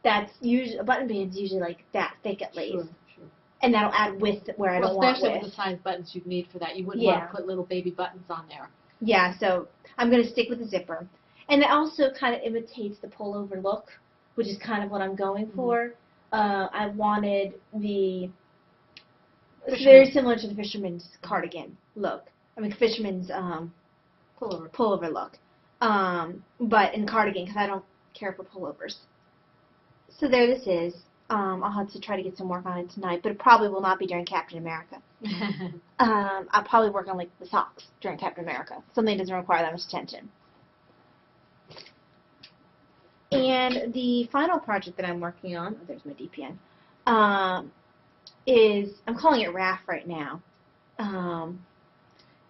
That's usually a button band's usually like that thick at least, Sure. and that'll add width where I don't want especially width. with the size buttons you'd need for that. You wouldn't Yeah. want to put little baby buttons on there. Yeah, so I'm going to stick with the zipper. And it also kind of imitates the pullover look, which is kind of what I'm going for. I wanted the it's Fisherman. very similar to the fisherman's cardigan look. I mean, fisherman's pullover look. But in cardigan because I don't care for pullovers. So there this is. I'll have to try to get some work on it tonight, but it probably will not be during Captain America. I'll probably work on like the socks during Captain America. Something that doesn't require that much attention. And the final project that I'm working on, there's my DPN, is, I'm calling it RAF right now. And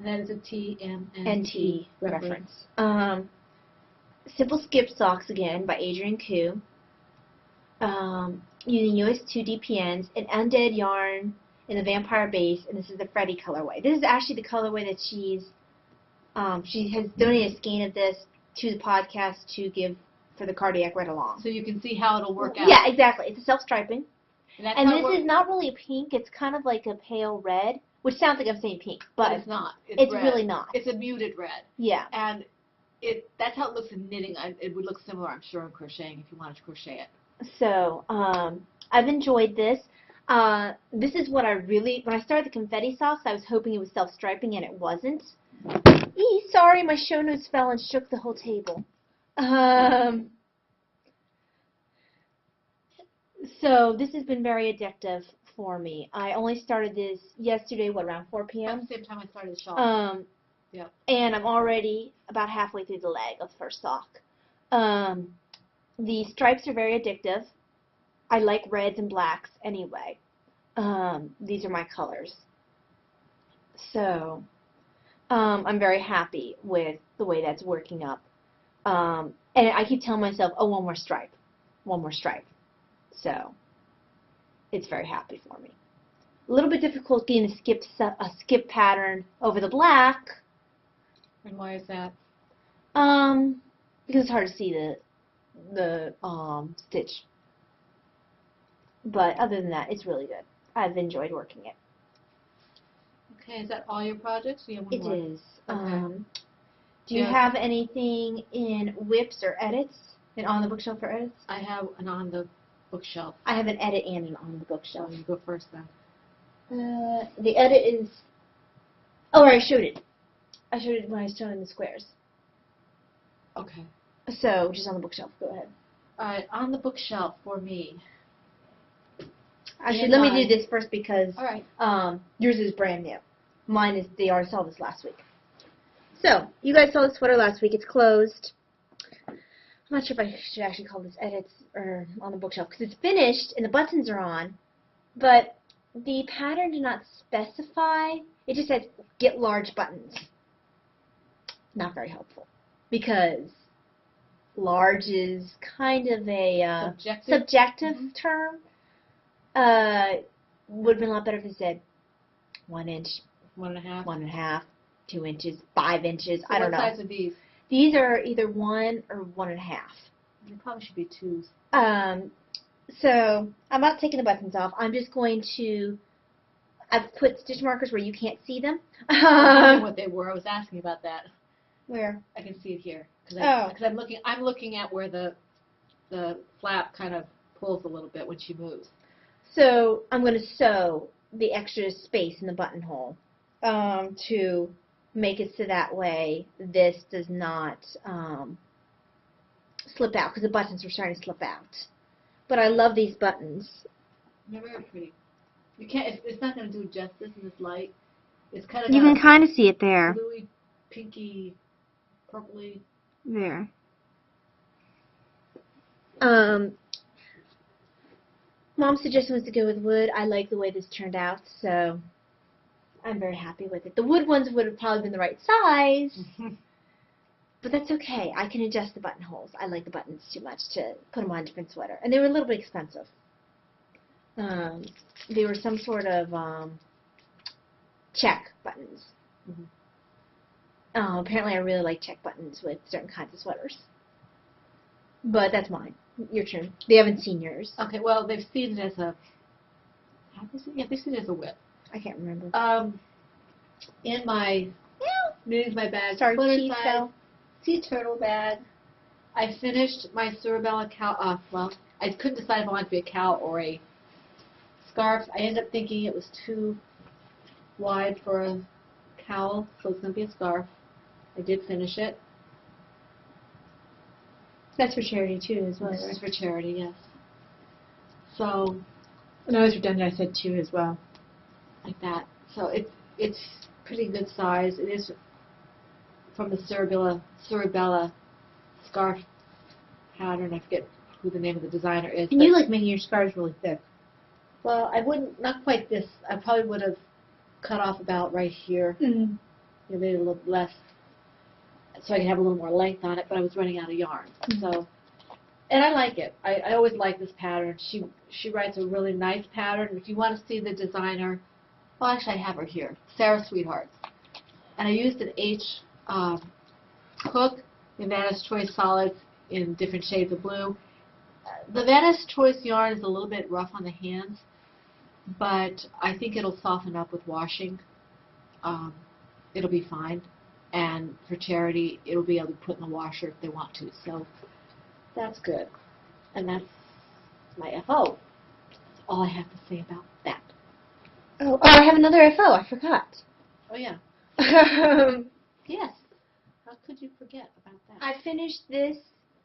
that is a TMNT reference. Simple Skip Socks again by Adrienne Koo. Using US 2 DPNs, an undead yarn in the vampire base, and this is the Freddy colorway. This is actually the colorway that she has donated a skein of this to the podcast to give for the cardiac read along. So you can see how it'll work out. Yeah, exactly. It's a self-striping. And this is not really a pink. It's kind of like a pale red, which sounds like I'm saying pink, but it's not. It's red. really not. It's a muted red. Yeah. And that's how it looks in knitting. It would look similar, I'm sure, in crocheting if you wanted to crochet it. So, I've enjoyed this. This is what I really, when I started the confetti socks, I was hoping it was self-striping, and it wasn't. Sorry, my show notes fell and shook the whole table. So this has been very addictive for me. I only started this yesterday, around 4 p.m.? At the same time I started the shawl. Yep. And I'm already about halfway through the leg of the first sock. The stripes are very addictive. I like reds and blacks anyway. These are my colors. So, I'm very happy with the way that's working up. And I keep telling myself, oh, one more stripe. One more stripe. So, it's very happy for me. A little bit difficult getting a skip pattern over the black. And why is that? Because it's hard to see the stitch. But other than that, it's really good. I've enjoyed working it. Okay, is that all your projects? Or you have one more? It is. Okay. Do you have anything in whips or edits? And on the bookshelf for edits? I have an on the bookshelf. I have an edit and an on the bookshelf. You go first then. The edit is... Oh, I showed it. I showed it when I was showing the squares. Okay. So, just on the bookshelf. Go ahead. All right, on the bookshelf for me. Actually, let me do this first because all right. Yours is brand new. Mine is, they already saw this last week. So, you guys saw the sweater last week. It's closed. I'm not sure if I should actually call this edits or on the bookshelf because it's finished and the buttons are on, but the pattern did not specify. It just says get large buttons. Not very helpful because large is kind of a subjective term. Would have been a lot better if it said 1 inch, 1.5, 1.5, 2 inches, 5 inches. So I don't know. What size are these? These are either 1 or 1.5. They probably should be 2s. So I'm not taking the buttons off. I'm just going to. I've put stitch markers where you can't see them. I don't know what they were. I was asking about that. Where? I can see it here. Oh. Because I'm looking at where the flap kind of pulls a little bit when she moves. So I'm going to sew the extra space in the buttonhole to make it so that way this does not slip out because the buttons are starting to slip out. But I love these buttons. They're very pretty. You can't. It's not going to do justice in this light. It's kind of. You can kind of see it there. Bluey, pinky, purpley. There. Mom's suggestion was to go with wood. I like the way this turned out, so I'm very happy with it. The wood ones would have probably been the right size, but that's okay. I can adjust the buttonholes. I like the buttons too much to put them on a different sweater. And they were a little bit expensive. They were some sort of check buttons. Apparently I really like check buttons with certain kinds of sweaters. But that's mine. Your turn. They haven't seen yours. Okay, well, they've seen it as a... Yeah, they've seen it as a whip. I can't remember. In my... Knitting's my bag. Sorry, Footer size, fell. sea turtle bag. I finished my Cerebella I couldn't decide if I wanted it to be a cowl or a scarf. I ended up thinking it was too wide for a cowl, so it's going to be a scarf. I did finish it. That's for charity too, as well. This Right? is for charity, yes. So, And I was redundant. I said 2 as well. like that. So it's pretty good size. It is from the Cerebella scarf pattern. I forget who the name of the designer is. And you like making your scarves really thick. Well, I wouldn't, not quite this. I probably would have cut off about right here. Mm-hmm. Maybe a little less, so I could have a little more length on it, but I was running out of yarn. Mm-hmm. So, and I like it. I always like this pattern. She writes a really nice pattern. If you want to see the designer, well, actually I have her here, Sarah Sweethearts. And I used an H hook in Vanna's Choice Solids in different shades of blue. The Vanna's Choice yarn is a little bit rough on the hands, but I think it'll soften up with washing. It'll be fine. And for charity, it'll be able to put in the washer if they want to. So that's good. And that's my FO. That's all I have to say about that. Oh, I have another FO. I forgot. Oh, yeah. Yes. How could you forget about that? I finished this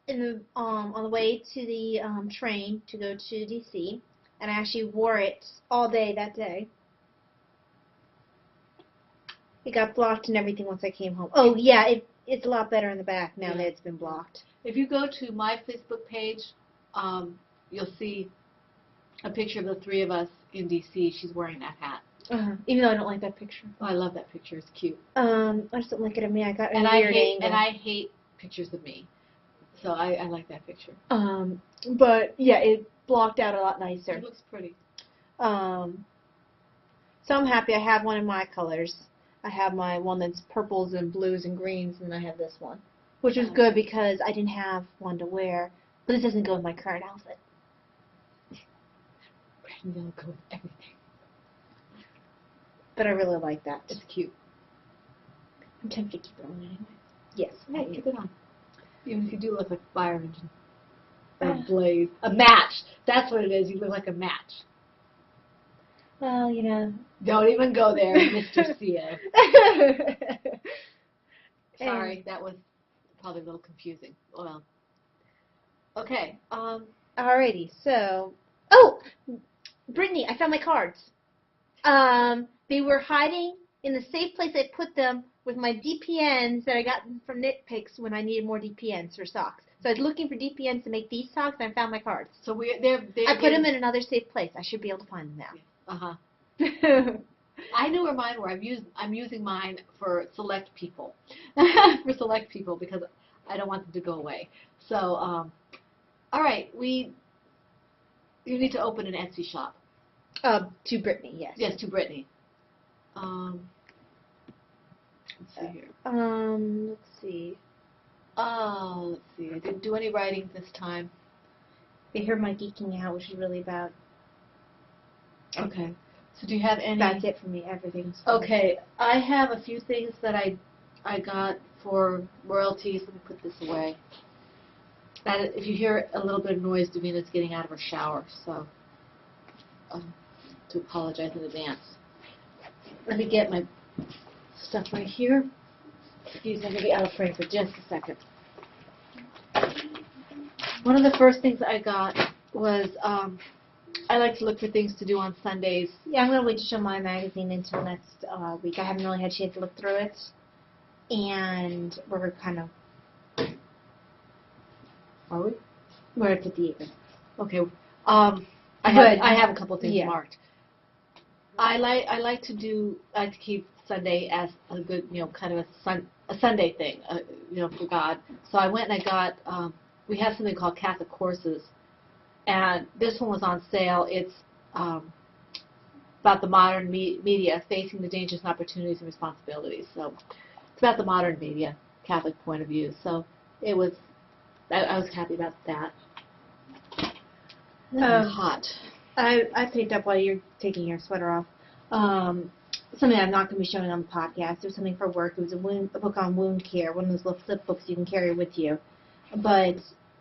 in the on the way to the train to go to DC, and I actually wore it all day that day. It got blocked and everything once I came home. Oh yeah, it's a lot better in the back now that it's been blocked. If you go to my Facebook page, you'll see a picture of the 3 of us in DC. She's wearing that hat. Even though I don't like that picture. Oh, I love that picture. It's cute. I just don't like it of me. I got a And weird angle. And I hate pictures of me. So I like that picture. But yeah, it blocked out a lot nicer. It looks pretty. So I'm happy. I have one in my colors. I have my one that's purples and blues and greens, and I have this one, which was good because I didn't have one to wear. But this doesn't go with my current outfit. Red and yellow go with everything. But I really like that. It's cute. I'm tempted to keep it on anyway. Yes. Yeah, keep it on. Even if you do look like a fire engine. Or a blaze. A match. That's what it is. You look like a match. Well, you know. Don't even go there, Mr. Cia. Sorry, that was probably a little confusing. Well, okay. Alrighty, so. Oh! Brittany, I found my cards. They were hiding in the safe place I put them with my DPNs that I got from Knit Picks when I needed more DPNs for socks. So I was looking for DPNs to make these socks, and I found my cards. So I put them in another safe place. I should be able to find them now. Uh-huh. I knew where mine were. I'm using mine for select people. For select people because I don't want them to go away. So, all right, you need to open an Etsy shop. To Brittany, yes. Yes, to Brittany. Let's see here. Let's see. Oh, let's see. I didn't do any writing this time. They heard my geeking out, which is really about. Okay. So do you have any? That's it for me. Everything's fine. Okay. I have a few things that I got for royalties. Let me put this away. If you hear a little bit of noise, Davina's getting out of her shower, so to apologize in advance. Let me get my stuff right here. Excuse me, I'm going to be out of frame for just a second. One of the first things I got was I like to look for things to do on Sundays. Yeah, I'm going to wait to show my magazine until next week. I haven't really had a chance to look through it. And we're kind of... Are we? We're at the even. Okay. I have a couple things marked. I like to keep Sunday as a good, kind of a Sunday thing, for God. So I went and I got, we have something called Catholic Courses, and this one was on sale. It's about the modern media, facing the dangers and opportunities and responsibilities. So it's about the modern media, Catholic point of view. So it was, I was happy about that. Hot. I picked up while you're taking your sweater off. Something I'm not going to be showing on the podcast. It was something for work. It was a book on wound care, one of those little flip books you can carry with you. But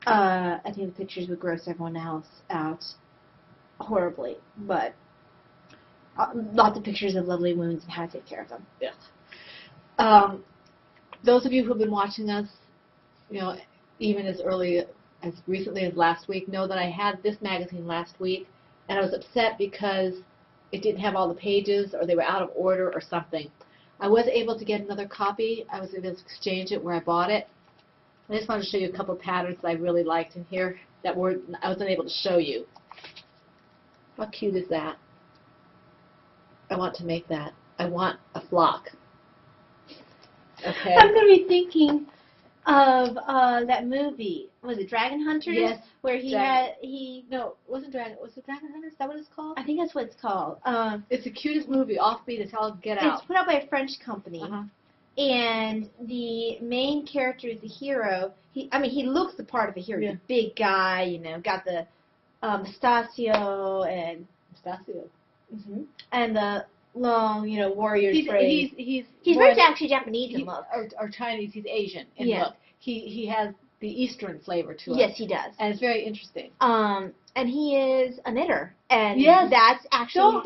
I think the pictures would gross everyone else out horribly, but lots of pictures of lovely wounds and how to take care of them. Yeah. Those of you who've been watching us, even as recently as last week, know that I had this magazine last week, and I was upset because it didn't have all the pages, or they were out of order, or something. I was able to get another copy. I was able to exchange it where I bought it. I just wanted to show you a couple of patterns that I really liked in here that I wasn't able to show you. How cute is that? I want to make that. I want a flock. Okay. I'm going to be thinking of that movie. Was it Dragon Hunters? Yes. Where No, it wasn't Dragon. Was it Dragon Hunters? Is that what it's called? I think that's what it's called. It's the cutest movie, offbeat as hell, get out. It's put out by a French company. Uh-huh. And the main character is the hero. He looks the part of a hero. Yeah. He's a big guy, got the mustachio and and the long, warrior phrase. He's very actually Japanese in look. Or Chinese. He's Asian in Yeah. look. He has the Eastern flavor to it. Yes, he does. And it's very interesting. And he is a knitter. And Yes. that's actually...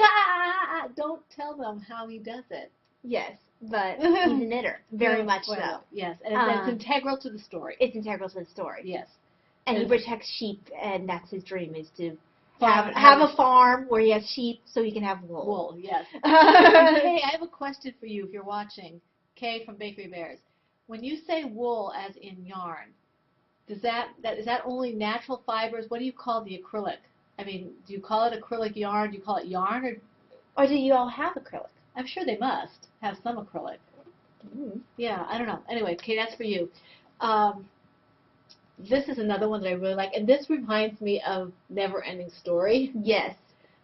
Don't tell them how he does it. Yes, but he's a knitter. Very much so. Yes, and it's integral to the story. It's integral to the story. Yes. And he protects sheep, and that's his dream, is to Have a farm where he has sheep so he can have wool. Wool, yes. Hey, I have a question for you if you're watching. Kay from Bakery Bears. When you say wool as in yarn, is that only natural fibers? What do you call the acrylic? I mean, do you call it acrylic yarn? Do you call it yarn? Or do you all have acrylic? I'm sure they must have some acrylic. Yeah, I don't know. Anyway, Kay, that's for you. This is another one that I really like, and this reminds me of Never Ending Story. Yes,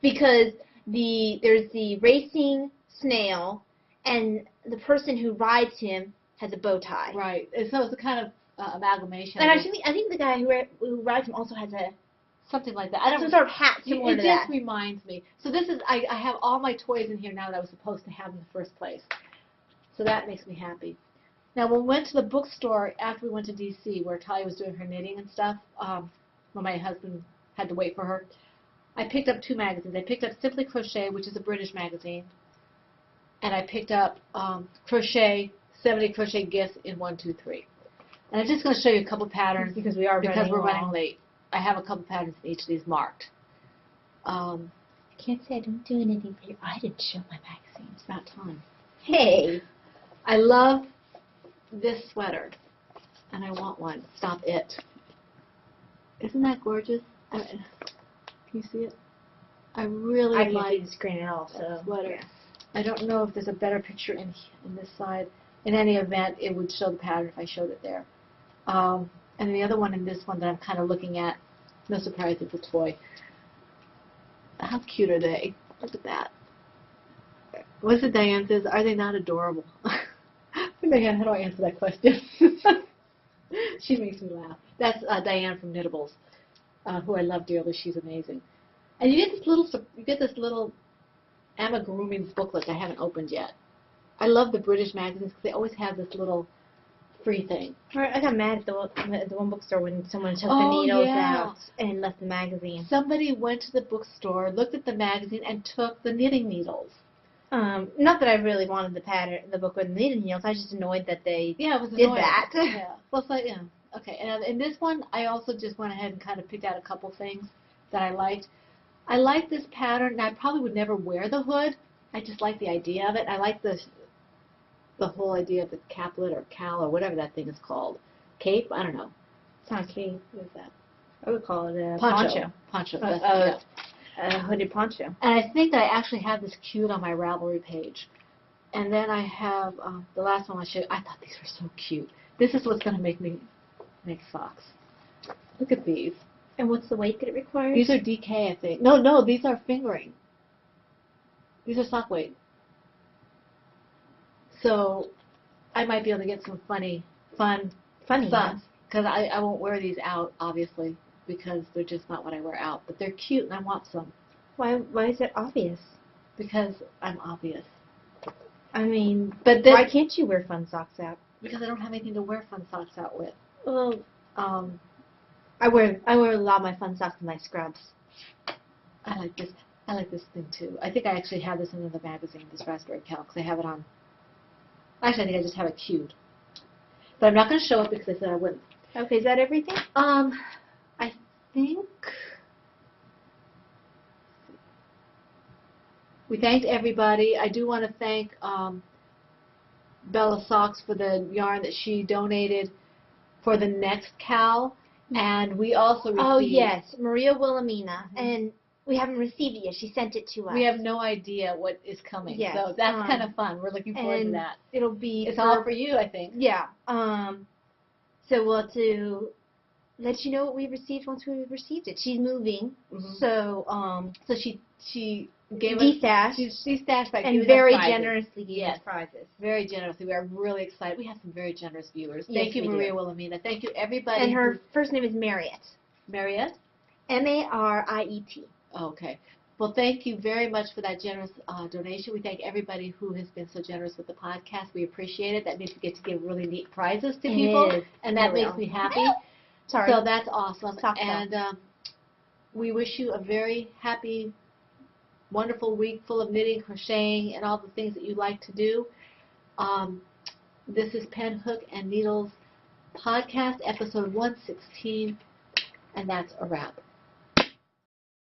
because there's the racing snail, and the person who rides him has a bow tie. Right. And so it's a kind of amalgamation. And actually, I think the guy who rides him also has something like that. I don't some sort of hat similar to that. It just reminds me. So this is I have all my toys in here now that I was supposed to have in the first place. So that makes me happy. Now, when we went to the bookstore after we went to D.C., where Talia was doing her knitting and stuff, when my husband had to wait for her, I picked up two magazines. I picked up Simply Crochet, which is a British magazine, and I picked up Crochet, 70 Crochet Gifts in 1, 2, 3. And I'm just going to show you a couple patterns because we're running late. I have a couple patterns in each of these marked. I can't say I don't do anything for you. I didn't show my magazine. It's about time. Hey, I love this sweater, and I want one. Stop it. Isn't that gorgeous? Can you see it? I really I like can't see the screen at all. So sweater. yeah. I don't know if there's a better picture in this side. In any event, it would show the pattern if I showed it there. And the other one in this one that I'm kind of looking at, no surprise, it's a toy. How cute are they? Look at that. What's it Diane says? Are they not adorable? Diane, how do I answer that question? She makes me laugh. That's Diane from Knittables, who I love dearly. She's amazing. And you get this little amigurumi's booklet I haven't opened yet. I love the British magazines because they always have this little free thing. I got mad at the one bookstore when someone took the needles out and left the magazine. Somebody went to the bookstore, looked at the magazine, and took the knitting needles. Not that I really wanted the book with the knitting needles. I was just annoyed that they did that. Yeah. Well, so, yeah. Okay. And in this one, I also just went ahead and kind of picked out a couple things that I liked. I like this pattern, and I probably would never wear the hood. I just like the idea of it. I like the whole idea of the caplet or cowl or whatever that thing is called. Cape? I don't know. It's not a cape. What is that? I would call it a poncho. Poncho. A hooded poncho. And I think that I actually have this cute on my Ravelry page. And then I have the last one I showed. I thought these were so cute. This is what's going to make me make socks. Look at these. And what's the weight that it requires? These are DK, I think. No, these are fingering. These are sock weight. So I might be able to get some funny socks. Because I won't wear these out, obviously, because they're just not what I wear out. But they're cute, and I want some. Why is it obvious? Because I'm obvious. I mean, but why can't you wear fun socks out? Because I don't have anything to wear fun socks out with. Well, I wear a lot of my fun socks and my scrubs. I like this. I like this thing too. I think I actually have this in another magazine, this raspberry cow, because I have it on. Actually, I think I just have it queued. But I'm not going to show it because I said I wouldn't. Okay, is that everything? I think we thanked everybody. I do want to thank Bella Socks for the yarn that she donated for the next cow, and we also received. Oh yes, Maria Wilhelmina, and we haven't received it yet. She sent it to us. We have no idea what is coming, yes, so that's kind of fun. We're looking forward to that. It'll be. It's all for you, I think. Yeah. So we'll have to let you know what we received once we received it. She's moving, so she gave destashed. She stashed back and very generously gave us prizes. Very generously. We are really excited. We have some very generous viewers. Yes, Thank you, Maria Wilhelmina. Thank you, everybody. And her first name is Mariette. Mariette? Mariet. Okay. Well, thank you very much for that generous donation. We thank everybody who has been so generous with the podcast. We appreciate it. That means we get to give really neat prizes to people, and that makes me happy. Sorry. So that's awesome. Stop. And we wish you a very happy, wonderful week full of knitting, crocheting, and all the things that you like to do. This is Pen, Hook, and Needles podcast, episode 116, and that's a wrap.